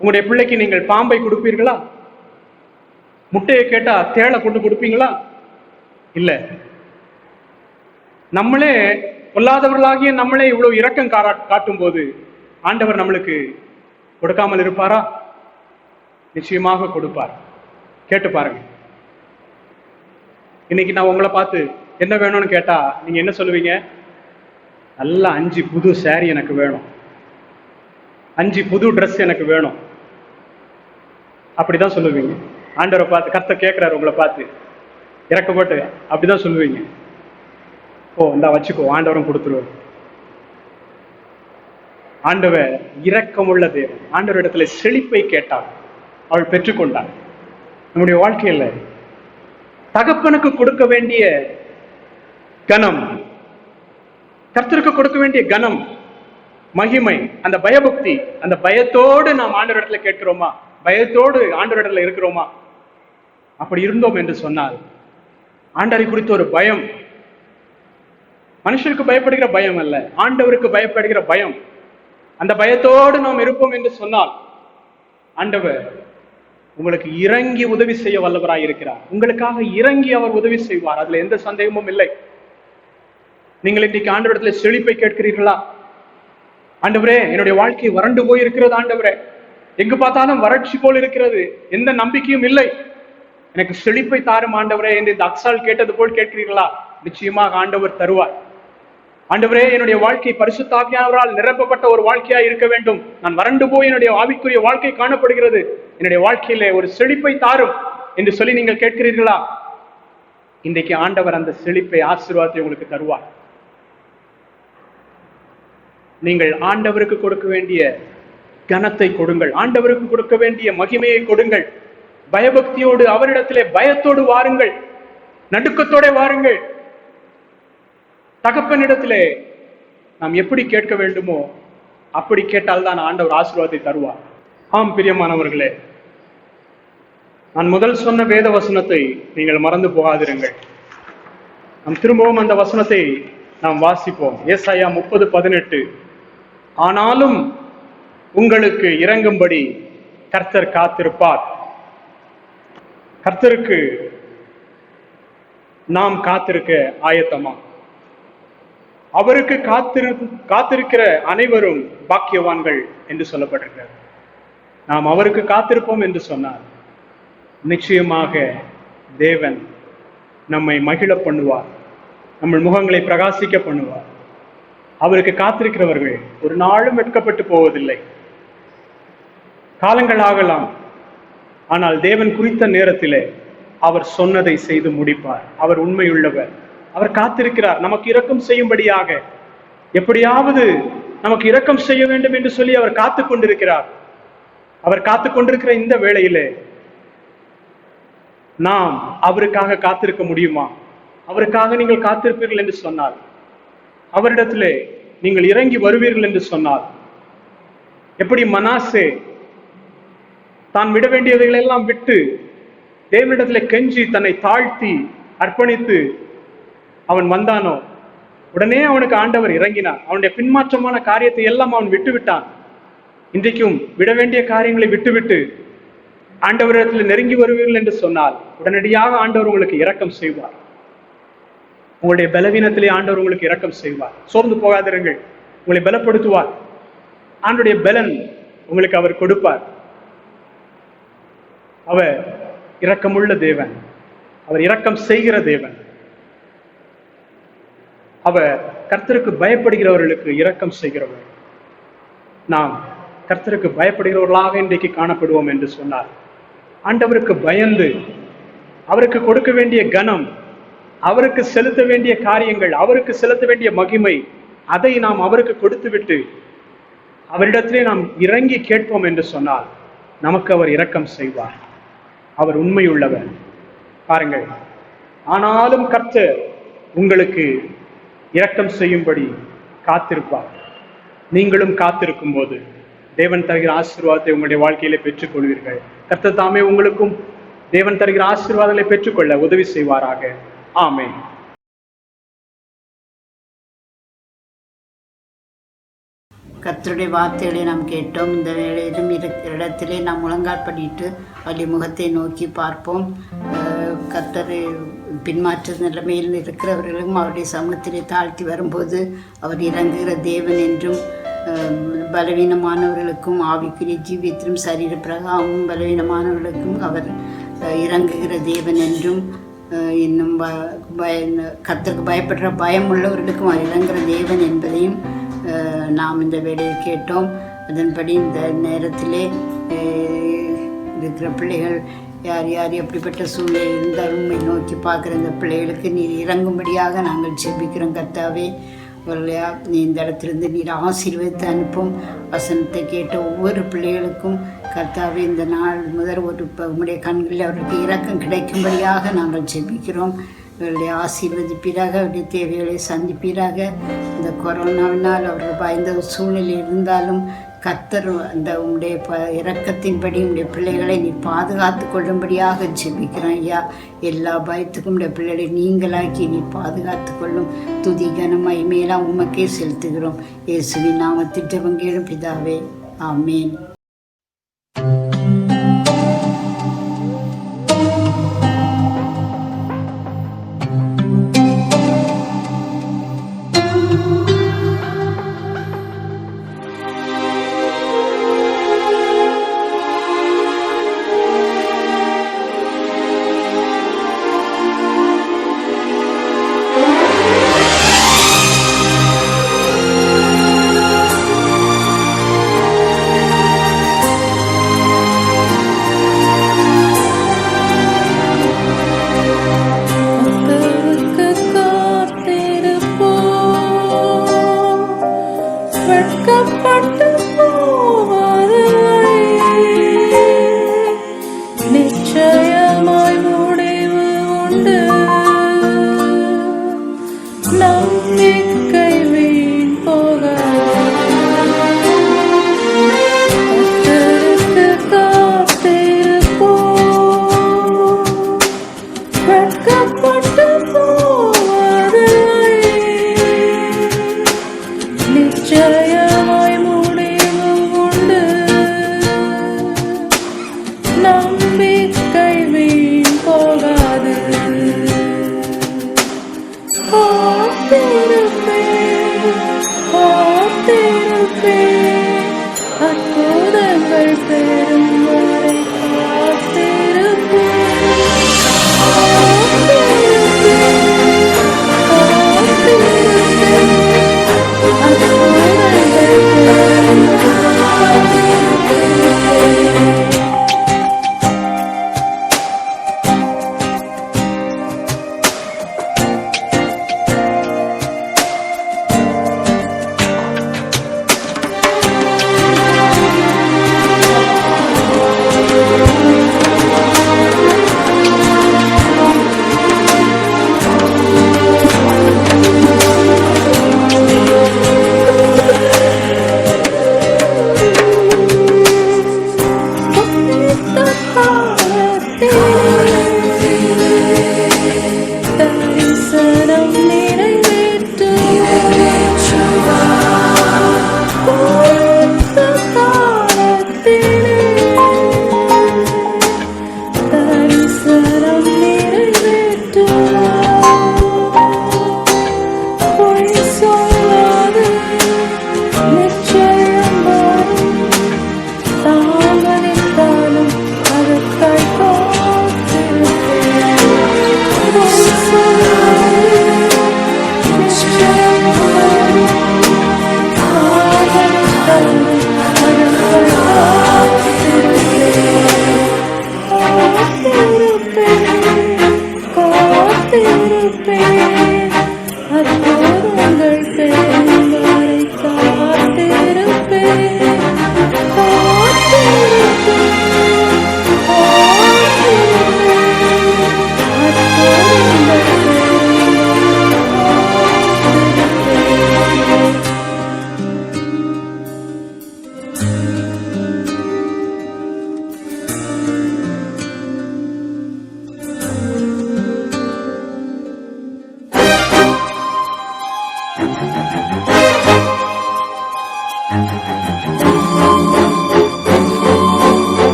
உங்களுடைய பிள்ளைக்கு நீங்கள் பாம்பை கொடுப்பீர்களா? முட்டையை கேட்டா தேளை கொண்டு கொடுப்பீங்களா? இல்ல. நம்மளே பொல்லாதவர்களாகிய நம்மளே இவ்வளவு இரக்கம் காட்டும் போது ஆண்டவர் நம்மளுக்கு கொடுக்காமல் இருப்பாரா? நிச்சயமாக கொடுப்பார். கேட்டு பாருங்க. இன்னைக்கு நான் உங்களை பார்த்து என்ன வேணும்னு கேட்டா நீங்க என்ன சொல்லுவீங்க? நல்லா 5 புது சாரி எனக்கு வேணும், 5 புது ட்ரெஸ் எனக்கு வேணும், அப்படிதான் சொல்லுவீங்க. ஆண்டவரை பார்த்து, கர்த்தர் கேட்கிறாரு உங்களை பார்த்து இறக்கப்பட்டு, அப்படிதான் சொல்லுவீங்க. ஓ இந்தா வச்சுக்கோ, ஆண்டவரும் கொடுத்துருவார். ஆண்டவர் இரக்கமுள்ள தேவன். ஆண்டவர் இடத்துல செழிப்பை கேட்டாள், அவள் பெற்றுக்கொண்டாள். நம்முடைய வாழ்க்கையில தகப்பனுக்கு கொடுக்க வேண்டிய கனம், கர்த்தருக்கு கொடுக்க வேண்டிய கனம், மகிமை, அந்த பயபக்தி, அந்த பயத்தோடு நாம் ஆண்டவரிடத்துல கேட்கிறோமா? பயத்தோடு ஆண்டவரிடத்துல இருக்கிறோமா? அப்படி இருந்தோம் என்று சொன்னால், ஆண்டவரை குறித்த ஒரு பயம், மனுஷருக்கு பயப்படுகிற பயம் அல்ல, ஆண்டவருக்கு பயப்படுகிற பயம், அந்த பயத்தோடு நாம் இருப்போம் என்று சொன்னால், ஆண்டவர் உங்களுக்கு இறங்கி உதவி செய்ய வல்லவராய் இருக்கிறார். உங்களுக்காக இறங்கி அவர் உதவி செய்வார். அதுல எந்த சந்தேகமும் இல்லை. நீங்கள் இன்றைக்கு ஆண்டவரிடத்துல செழிப்பை கேட்கிறீர்களா? ஆண்டவரே, என்னுடைய வாழ்க்கை வறண்டு போய் இருக்கிறது ஆண்டவரே, எங்கு பார்த்தாலும் வறட்சி போல் இருக்கிறது, எந்த நம்பிக்கையும் இல்லை, எனக்கு செழிப்பை தாரும் ஆண்டவரே என்று இந்த அக்சால் கேட்டது போல் கேட்கிறீர்களா? நிச்சயமாக ஆண்டவர் தருவார். ஆண்டவரே, என்னுடைய வாழ்க்கை பரிசுத்த ஆவியானவரால் நிரப்பப்பட்ட ஒரு வாழ்க்கையா இருக்க வேண்டும், நான் வறண்டு போய் என்னுடைய ஆவிக்குரிய வாழ்க்கை காணப்படுகிறது, என்னுடைய வாழ்க்கையிலே ஒரு செழிப்பை தாரும் என்று சொல்லி நீங்கள் கேட்கிறீர்களா? இன்றைக்கு ஆண்டவர் அந்த செழிப்பை, ஆசீர்வாதத்தை உங்களுக்கு தருவார். நீங்கள் ஆண்டவருக்கு கொடுக்க வேண்டிய கனத்தை கொடுங்கள், ஆண்டவருக்கு கொடுக்க வேண்டிய மகிமையை கொடுங்கள். பயபக்தியோடு அவரிடத்திலே பயத்தோடு வாருங்கள், நடுக்கத்தோட வாருங்கள். தகப்பனிடத்திலே நாம் எப்படி கேட்க வேண்டுமோ அப்படி கேட்டால்தான் ஆண்டவர் ஆசீர்வாதத்தை தருவார். ஆம் பிரியமானவர்களே, நான் முதல் சொன்ன வேத வசனத்தை நீங்கள் மறந்து போகாதிருங்கள். நாம் திரும்பவும் அந்த வசனத்தை நாம் வாசிப்போம். ஏசாயா 30:18. ஆனாலும் உங்களுக்கு இறங்கும்படி கர்த்தர் காத்திருப்பார். கர்த்தருக்கு நாம் காத்திருக்க ஆயத்தமா? அவருக்கு காத்திருக்கிற அனைவரும் பாக்கியவான்கள் என்று சொல்லப்பட்டிருக்கிறது. நாம் அவருக்கு காத்திருப்போம் என்று சொன்னார், நிச்சயமாக தேவன் நம்மை மகிழ பண்ணுவார், நம்ம முகங்களை பிரகாசிக்க பண்ணுவார். அவருக்கு காத்திருக்கிறவர்கள் ஒரு நாளும் வெட்கப்பட்டு போவதில்லை. காலங்கள் ஆகலாம், ஆனால் தேவன் குறித்த நேரத்திலே அவர் சொன்னதை செய்து முடிப்பார். அவர் உண்மையுள்ளவர். அவர் காத்திருக்கிறார் நமக்கு இரக்கம் செய்யும்படியாக. எப்படியாவது நமக்கு இரக்கம் செய்ய வேண்டும் என்று சொல்லி அவர் காத்து கொண்டிருக்கிறார். அவர் காத்து கொண்டிருக்கிற இந்த வேளையிலே நாம் அவருக்காக காத்திருக்க முடியுமா? அவருக்காக நீங்கள் காத்திருப்பீர்கள் என்று சொன்னால், அவரிடத்திலே நீங்கள் இறங்கி வருவீர்கள் என்று சொன்னால், எப்படி மனாசே தான் விட வேண்டியவைகளை எல்லாம் விட்டு தேவனிடத்திலே கெஞ்சி தன்னை தாழ்த்தி அர்ப்பணித்து அவன் வந்தானோ, உடனே அவனுக்கு ஆண்டவர் இறங்கினார். அவனுடைய பின்மாற்றமான காரியத்தை எல்லாம் அவன் விட்டு விட்டான். இன்றைக்கும் விட வேண்டிய காரியங்களை விட்டுவிட்டு ஆண்டவரிடத்தில் நெருங்கி வருவீர்கள் என்று சொன்னால், உடனடியாக ஆண்டவர் உங்களுக்கு இரக்கம் செய்வார். உங்களுடைய பலவீனத்திலே ஆண்டவர் உங்களுக்கு இரக்கம் செய்வார். சோர்ந்து போகாதிருங்கள், உங்களை பலப்படுத்துவார். ஆண்டுடைய பலன் உங்களுக்கு அவர் கொடுப்பார். அவர் இரக்கமுள்ள தேவன், அவர் இரக்கம் செய்கிற தேவன். அவர் கர்த்தருக்கு பயப்படுகிறவர்களுக்கு இரக்கம் செய்கிறவர். நாம் கர்த்தருக்கு பயப்படுகிறவர்களாக இன்றைக்கு காணப்படுவோம் என்று சொன்னார். ஆண்டவருக்கு பயந்து அவருக்கு கொடுக்க வேண்டிய கனம், அவருக்கு செலுத்த வேண்டிய காரியங்கள், அவருக்கு செலுத்த வேண்டிய மகிமை, அதை நாம் அவருக்கு கொடுத்து விட்டு அவரிடத்திலே நாம் இறங்கி கேட்போம் என்று சொன்னால் நமக்கு அவர் இரக்கம் செய்வார். அவர் உண்மையுள்ளவர். பாருங்கள், ஆனாலும் கர்த்தர் உங்களுக்கு இரக்கம் செய்யும்படி காத்திருப்பார். நீங்களும் காத்திருக்கும் போது தேவன் தருகிற ஆசீர்வாதத்தை உங்களுடைய வாழ்க்கையிலே பெற்றுக் கொள்வீர்கள். கர்த்தர் தாமே உங்களுக்கும் தேவன் தருகிற ஆசீர்வாதங்களை பெற்றுக்கொள்ள உதவி செய்வாராக. ஆமென். கர்த்தருடைய வார்த்தைகளை நாம் கேட்டோம். இந்த வேளையிலும் இருக்கிற இடத்திலே நாம் முழங்கால் பண்ணிட்டு வழி முகத்தை நோக்கி பார்ப்போம். கர்த்தரை பின்மாற்ற நிலைமையில் இருக்கிறவர்களும் அவருடைய சமூகத்திலே தாழ்த்தி வரும்போது அவர் இறங்குகிற தேவன் என்றும், பலவீனமானவர்களுக்கும் ஆவிக்குரிய ஜீவியத்திலும் சரீர பிரகாரமும் பலவீனமானவர்களுக்கும் அவர் இறங்குகிற தேவன் என்றும், இன்னும் கர்த்தருக்கு பயப்படுற பயம் உள்ளவர்களுக்கும் அவர் இறங்குகிற தேவன் என்பதையும் நாம் இந்த வேளையில் கேட்டோம். அதன்படி இந்த நேரத்திலே இருக்கிற பிள்ளைகள் யார் யார் எப்படிப்பட்ட சூழ்நிலை இருந்தால் உண்மை நோக்கி பார்க்குற இந்த பிள்ளைகளுக்கு நீர் இறங்கும்படியாக நாங்கள் ஜெபிக்கிறோம். கர்த்தாவே, நீ இந்த இடத்திலிருந்து நீர் ஆசீர்வதித்து அனுப்பும். வசனத்தை கேட்ட ஒவ்வொரு பிள்ளைகளுக்கும் கர்த்தாவே, இந்த நாள் முதல் உம்முடைய கண்களில் அவருக்கு இரக்கம் கிடைக்கும்படியாக நாங்கள் ஜெபிக்கிறோம். அவர்களை ஆசீர்வதிப்பீராக, அவருடைய தேவைகளை சந்திப்பீராக. இந்த கொரோனாவினால் அவர்கள் பயந்த சூழ்நிலை இருந்தாலும் கர்த்தர் அந்த உங்களுடைய இரக்கத்தின்படி உங்களுடைய பிள்ளைகளை நீ பாதுகாத்து கொள்ளும்படியாக ஜெபிக்கிறோம் ஐயா. எல்லா பயத்துக்கும் உடைய பிள்ளைகளை நீங்களாக்கி நீ பாதுகாத்து கொள்ளும். துதி கன மகிமையெல்லாம் உமக்கே செலுத்துகிறோம். இயேசுவின் நாமத்தில் ஜெபம் கேளும் பிதாவே, ஆமேன்.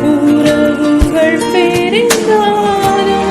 உறவுகள் பெரிந்தாலும்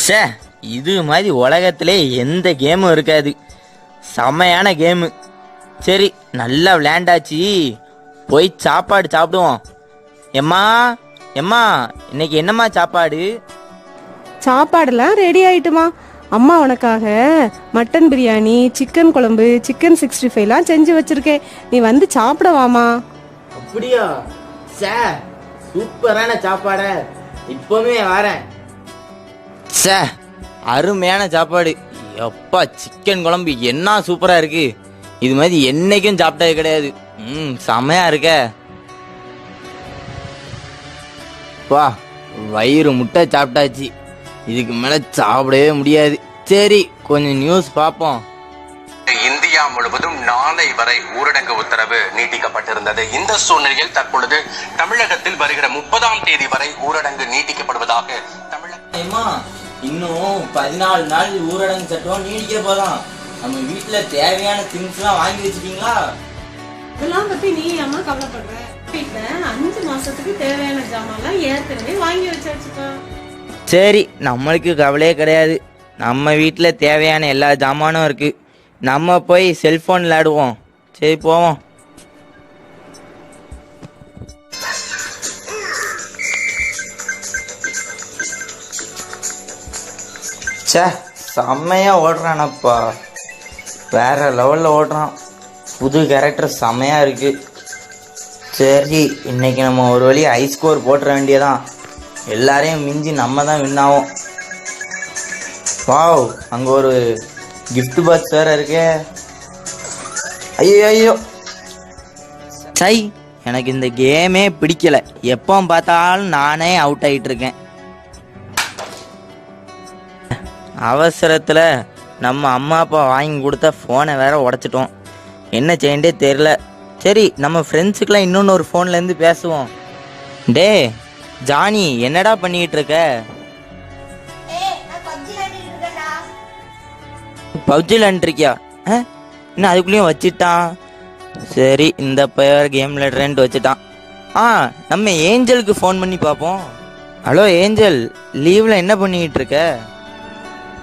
ச்சே, இது மாதிரி உலகத்திலே எந்த கேமும் இருக்காது. செமையான கேமு. சரி, நல்லா விளையாண்டாச்சு, போய் சாப்பாடு சாப்பிடுவோம். எம்மா எம்மா, இன்னைக்கு என்னம்மா சாப்பாடு? சாப்பாடெல்லாம் ரெடி ஆயிட்டுமா. அம்மா உனக்காக மட்டன் பிரியாணி, சிக்கன் குழம்பு, சிக்கன் 65லாம் செஞ்சு வச்சிருக்கேன். நீ வந்து சாப்பிடவாமா? அப்படியா? சே, சூப்பரான சாப்பாட, இப்பவுமே வரேன். சே, அருமையான சாப்பாடு. எப்பா, சிக்கன் குழம்பு என்ன சூப்பரா இருக்கு. இது மாதிரி என்னைக்கும் சாப்பிட்டது கிடையாது. செமையா இருக்க. வா, வயிறு முட்டை சாப்பிட்டாச்சு, இதுக்கு மேல சாப்பிடவே முடியாது. சரி, கொஞ்சம் நியூஸ் பார்ப்போம். இந்தியா முழுவதும் நாளை வரை ஊரடங்கு உத்தரவு நீட்டிக்கப்பட்டிருந்தது. இந்த சூழ்நிலையில் தற்பொழுது தமிழகத்தில் வருகிற 30ஆம் தேதி வரை ஊரடங்கு நீட்டிக்கப்படுவதாக இன்னும் 14 நாள் ஊரடங்கு சட்டம் நீடிக்க போதான். நம்ம வீட்டுல தேவையான திங்ஸ் எல்லாம் வாங்கி வச்சுட்டீங்களா? இதெல்லாம் பத்தி நீ அம்மா கவலைப்படுற? வீட்டுல 5 மாசத்துக்கு தேவையான ஜாமான்லாம் ஏற்கனவே வாங்கி வச்சாச்சுப்பா. சரி, நம்மளுக்கு கவலையே கிடையாது. நம்ம வீட்டுல தேவையான எல்லா ஜாமானும் இருக்கு. நம்ம போய் செல்போன் விளையாடுவோம். சரி, போவோம். சே, செம்மையா ஓடுறானப்பா, வேற லெவல்ல ஓடுறான். புது கேரக்டர் செம்மையா இருக்கு. சரி, இன்னைக்கு நம்ம ஒரு வழி ஹை ஸ்கோர் போட்டுற வேண்டியதான். எல்லாரையும் மிஞ்சி நம்ம தான் வின் ஆகும். வாவ், அங்க ஒரு கிஃப்ட் பாக்ஸ் வேற இருக்கே. ஐயோ ஐயோ, சை, எனக்கு இந்த கேமே பிடிக்கல. எப்போ பார்த்தாலும் நானே அவுட் ஆகிட்டு இருக்கேன். அவசரத்தில் நம்ம அம்மா அப்பா வாங்கி கொடுத்த ஃபோனை வேற உடச்சிட்டோம். என்ன செய்யண்டே தெரில. சரி, நம்ம ஃப்ரெண்ட்ஸுக்கெல்லாம் இன்னொன்று ஒரு ஃபோன்லேருந்து பேசுவோம். டே ஜானி, என்னடா பண்ணிக்கிட்டு இருக்க? பப்ஜி விளாண்டுருக்கியா? இன்னும் அதுக்குள்ளேயும் வச்சுட்டான். சரி, இந்த பையன் கேம் விளையாடுறேன்ட்டு வச்சுட்டான். நம்ம ஏஞ்சலுக்கு ஃபோன் பண்ணி பார்ப்போம். ஹலோ ஏஞ்சல், லீவில் என்ன பண்ணிக்கிட்டு இருக்க?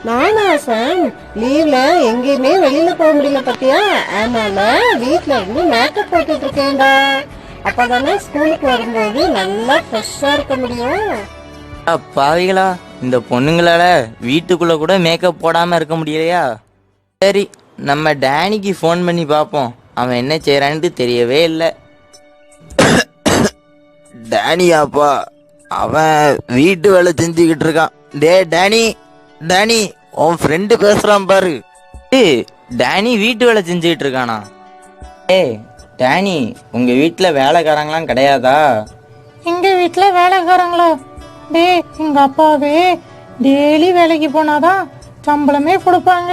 நானா சாம், லீவ்ல எங்கேயுமே வெளியில போக முடியல பத்தியா? அதனால வீட்டுல இருந்து மேக்கப் போட்டுட்டு இருக்கேன்டா. அப்பதானே ஸ்கூலுக்கு வரும்போது நல்லா ஃப்ரெஷ்ஷா இருக்க முடியும். பாவிகளா, இந்த பொண்ணுங்களால வீட்டுக்குள்ள கூட மேக்கப் போடாம இருக்க முடியலையா? சரி, நம்ம டேனிக்கு ஃபோன் பண்ணி பார்ப்போம். அவன் என்ன செய்யறான்னு தெரியவே இல்லை. டேனியாப்பா, அவன் வீட்டு வேலை செஞ்சுக்கிட்டு இருக்கான். டேனி, டேனி, உன் ஃப்ரெண்டு பேசுறான் பாரு. டேனி வீட்டு வேலை செஞ்சுக்கிட்டு இருக்கானா? டேனி, உங்க வீட்டுல வேலைக்காரங்களாம் கிடையாதா? எங்க வீட்டுல வேலைக்காரங்களா? எங்க அப்பாவே டெய்லி வேலைக்கு போனாதான் சம்பளமே கொடுப்பாங்க.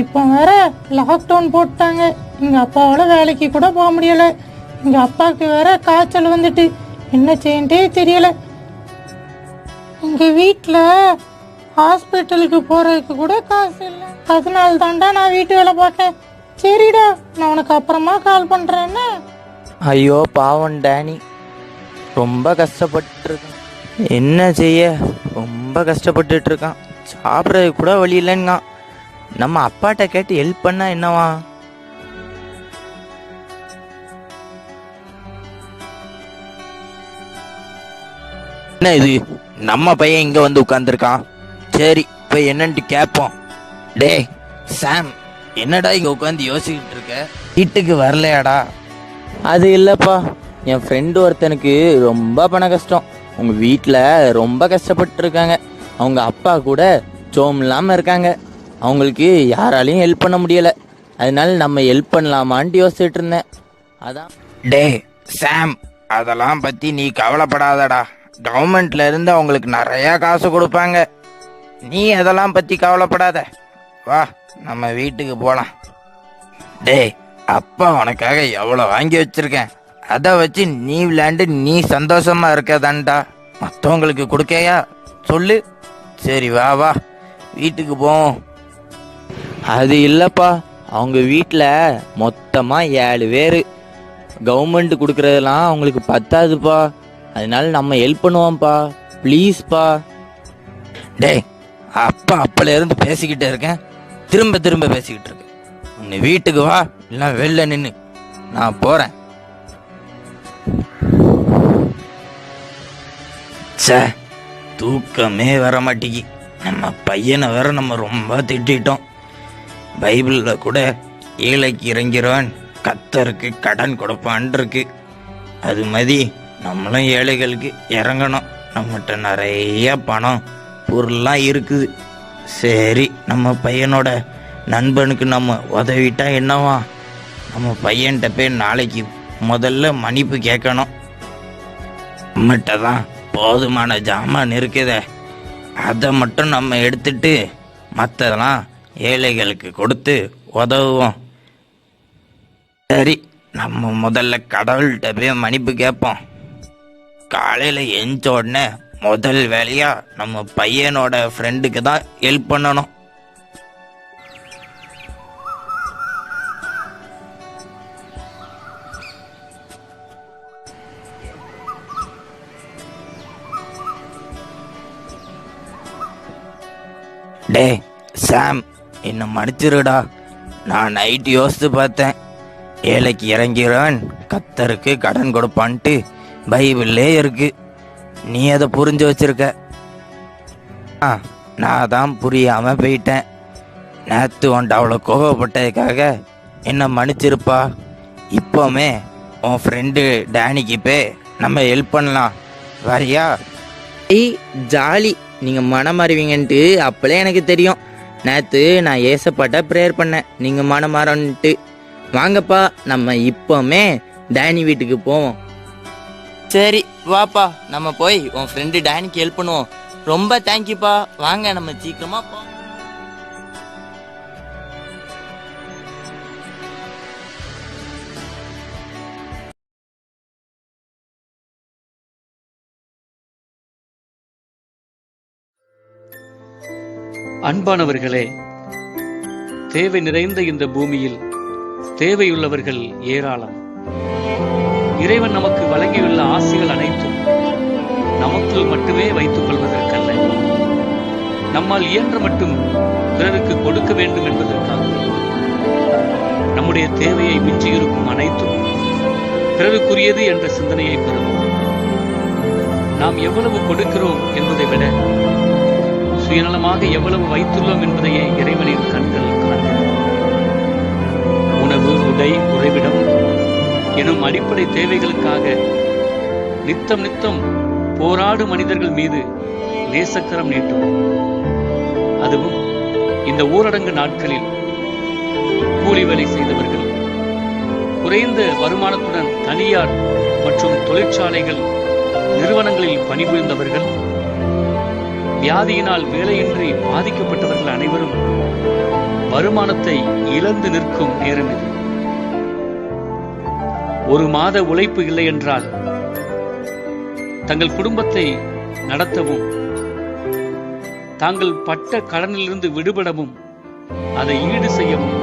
இப்போ வேற லாக்டவுன் போட்டாங்க. எங்க அப்பாவால வேலைக்கு கூட போக முடியல. எங்க அப்பாவுக்கு வேற காய்ச்சல் வந்துட்டு என்ன செய்யண்டே தெரியல. எங்க வீட்டுல ஹாஸ்பிட்டலுக்கு போறதுக்கு கூட காசு இல்லை. அதனால தான்டா நான் வீட்டு வேலை பார்க்கேன். சரிடா, நான் உனக்கு அப்புறமா கால் பண்றேன்னு. ஐயோ பாவம் டேனி, ரொம்ப கஷ்டப்பட்டு இருக்கான். என்ன செய்ய, ரொம்ப கஷ்டப்பட்டுட்டு இருக்கான். சாப்பிட்றது கூட வழி இல்லைன்னா நம்ம அப்பாட்ட கேட்டு ஹெல்ப் பண்ணா என்னவா? என்ன இது, நம்ம பையன் இங்க வந்து உட்கார்ந்துருக்கான். சரி, இப்ப என்னன்ட்டு கேட்போம். டே சாம், என்னடா இங்க உட்காந்து யோசிக்கிட்டு இருக்க? வீட்டுக்கு வரலையாடா? அது இல்லப்பா, என் ஃப்ரெண்டு ஒருத்தனுக்கு ரொம்ப பண கஷ்டம். உங்க வீட்டில் ரொம்ப கஷ்டப்பட்டு இருக்காங்க. அவங்க அப்பா கூட சோம் இல்லாமல் இருக்காங்க. அவங்களுக்கு யாராலையும் ஹெல்ப் பண்ண முடியல. அதனால நம்ம ஹெல்ப் பண்ணலாமான்ட்டு யோசிச்சுட்டு இருந்தேன். அதான். டே சாம், அதெல்லாம் பத்தி நீ கவலைப்படாதடா. கவர்மெண்ட்ல இருந்து அவங்களுக்கு நிறைய காசு கொடுப்பாங்க. நீ அதெல்லாம் பத்தி கவலைப்படாத. வா, நம்ம வீட்டுக்கு போலாம். டே, அப்பா உனக்காக எவ்வளவு வாங்கி வச்சிருக்கேன். அதை வச்சு நீ விளையாண்டு நீ சந்தோஷமா இருக்கதான்டா. மற்றவங்களுக்கு கொடுக்கையா சொல்லு. சரி, வா வா, வீட்டுக்கு போவோம். அது இல்லப்பா, அவங்க வீட்டில் மொத்தமா 7 பேர். கவர்மெண்ட் கொடுக்கறதெல்லாம் அவங்களுக்கு பத்தாதுப்பா. அதனால நம்ம ஹெல்ப் பண்ணுவோம்ப்பா, ப்ளீஸ்ப்பா. டே, அப்பா அப்பல இருந்து பேசிக்கிட்டே இருக்கேன், திரும்ப திரும்ப பேசிக்கிட்டு இருக்கேன். நீ வீட்டுக்கு வா, இல்லை வெளில நின்று நான் போறேன். சே, தூக்கமே வர மாட்டேங்கி. நம்ம பையனை வேற நம்ம ரொம்ப திட்டோம். பைபிளில் கூட ஏழைக்கு இறங்கிறவன் கர்த்தருக்கு கடன் கொடுப்பான் இருக்கு. அது மாதிரி நம்மளும் ஏழைகளுக்கு இறங்கணும். நம்மகிட்ட நிறைய பணம் பொருள்லாம் இருக்குது. சரி, நம்ம பையனோட நண்பனுக்கு நம்ம உதவிட்டா என்னவா? நம்ம பையன்கிட்ட போய் நாளைக்கு முதல்ல மன்னிப்பு கேட்கணும். நம்மகிட்ட தான் போதுமான ஜாமான் இருக்குதே, அதை மட்டும் நம்ம எடுத்துட்டு மற்றதெல்லாம் ஏழைகளுக்கு கொடுத்து உதவுவோம். சரி, நம்ம முதல்ல கடவுள்கிட்ட போய் மன்னிப்பு கேட்போம். காலையில் எஞ்ச உடனே முதல் வேலையா நம்ம பையனோட ஃப்ரெண்டுக்கு தான் ஹெல்ப் பண்ணணும். டே சாம், என்ன மன்னிச்சிருடா. நான் நைட்டு யோசித்து பார்த்தேன், ஏழைக்கு இறங்கிறவன் கர்த்தருக்கு கடன் கொடுப்பான்ட்டு பைபிள்லே இருக்கு. நீ அதை புரிஞ்சு வச்சிருக்க. நான் தான் புரியாம போயிட்டேன். நேற்று உன்ட்ட அவ்வளோ கோவப்பட்டதுக்காக என்ன மன்னிச்சிருப்பா. இப்போவுமே உன் ஃப்ரெண்டு டேனிக்கு போய் நம்ம ஹெல்ப் பண்ணலாம், வரியா? ஜாலி, நீங்கள் மனம் மாறுவீங்கன்ட்டு அப்போலே எனக்கு தெரியும். நேற்று நான் ஏசப்பாட்ட ப்ரேயர் பண்ணேன், நீங்கள் மனம் மாறன்ட்டு. வாங்கப்பா, நம்ம இப்போவுமே டேனி வீட்டுக்கு போவோம். சரி வாப்பா, நம்ம போய் உன் ஃப்ரெண்டு டேனிக்கு ஹெல்ப் பண்ணுவோம். ரொம்ப தேங்க்யூப்பா. வாங்க நம்ம சீக்கிரமா போ. அன்பானவர்களே, தேவை நிறைந்த இந்த பூமியில் தேவையுள்ளவர்கள் ஏராளம். இறைவன் நமக்கு வழங்கியுள்ள ஆசைகள் அனைத்தும் நமக்குள் மட்டுமே வைத்துக் கொள்வதற்கல்ல, நம்மால் இயன்ற மட்டும் பிறருக்கு கொடுக்க வேண்டும் என்பதற்காக. நம்முடைய தேவையை மிஞ்சியிருக்கும் அனைத்தும் பிறருக்குரியது என்ற சிந்தனையை பெறுவோம். நாம் எவ்வளவு கொடுக்கிறோம் என்பதை விட சுயநலமாக எவ்வளவு வைத்துள்ளோம் என்பதையே இறைவனின் கண்கள் காண்கிறது. உணவு, உடை, உறைவிடம் எனும் அடிப்படை தேவைகளுக்காக நித்தம் நித்தம் போராடு மனிதர்கள் மீது நேசக்கரம் நீட்டுவோம். அதுவும் இந்த ஊரடங்கு நாட்களில் கூலி வேலை செய்தவர்கள், குறைந்த வருமானத்துடன் தனியார் மற்றும் தொழிற்சாலைகள் நிறுவனங்களில் பணிபுரிந்தவர்கள், வியாதியினால் வேலையின்றி பாதிக்கப்பட்டவர்கள் அனைவரும் வருமானத்தை இழந்து நிற்கும் நேரம் இது. ஒரு மாத உழைப்பு இல்லை என்றால் தங்கள் குடும்பத்தை நடத்தவும், தாங்கள் பட்ட கடனிலிருந்து விடுபடவும், அதை ஈடு செய்யவும்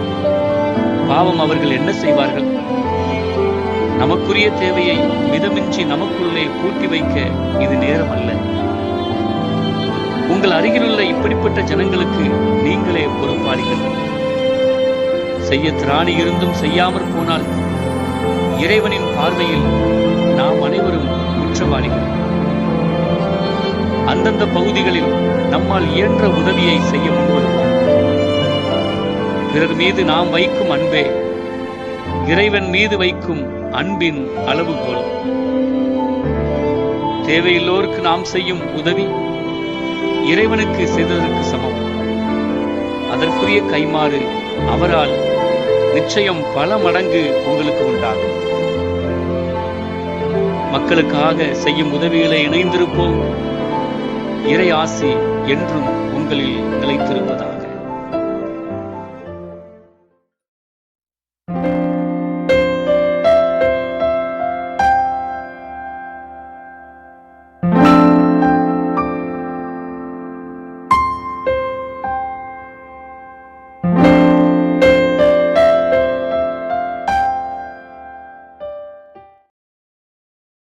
பாவம் அவர்கள் என்ன செய்வார்கள்? நமக்குரிய தேவையை மிதமின்றி நமக்குள்ளே பூட்டி வைக்க இது நேரம் அல்ல. உங்கள் அருகிலுள்ள இப்படிப்பட்ட ஜனங்களுக்கு நீங்களே பொறுப்பாளிகள். செய்ய திராணி இருந்தும் செய்யாமற் போனால் இறைவனின் பார்வையில் நாம் அனைவரும் குற்றவாளிகள். அந்தந்த பகுதிகளில் நம்மால் இயன்ற உதவியை செய்ய முன்வருவோம். பிறர் மீது நாம் வைக்கும் அன்பே இறைவன் மீது வைக்கும் அன்பின் அளவுகோல். தேவையுள்ளோருக்கு நாம் செய்யும் உதவி இறைவனுக்கு செய்ததற்கு சமம். அதற்குரிய கைமாறு அவரால் நிச்சயம் பல மடங்கு உங்களுக்கு உண்டாகும். மக்களுக்காக செய்யும் உதவிகளை இணைந்திருப்போம். இறை ஆசி என்றும் உங்களில் நிலைத்திருப்பதாக.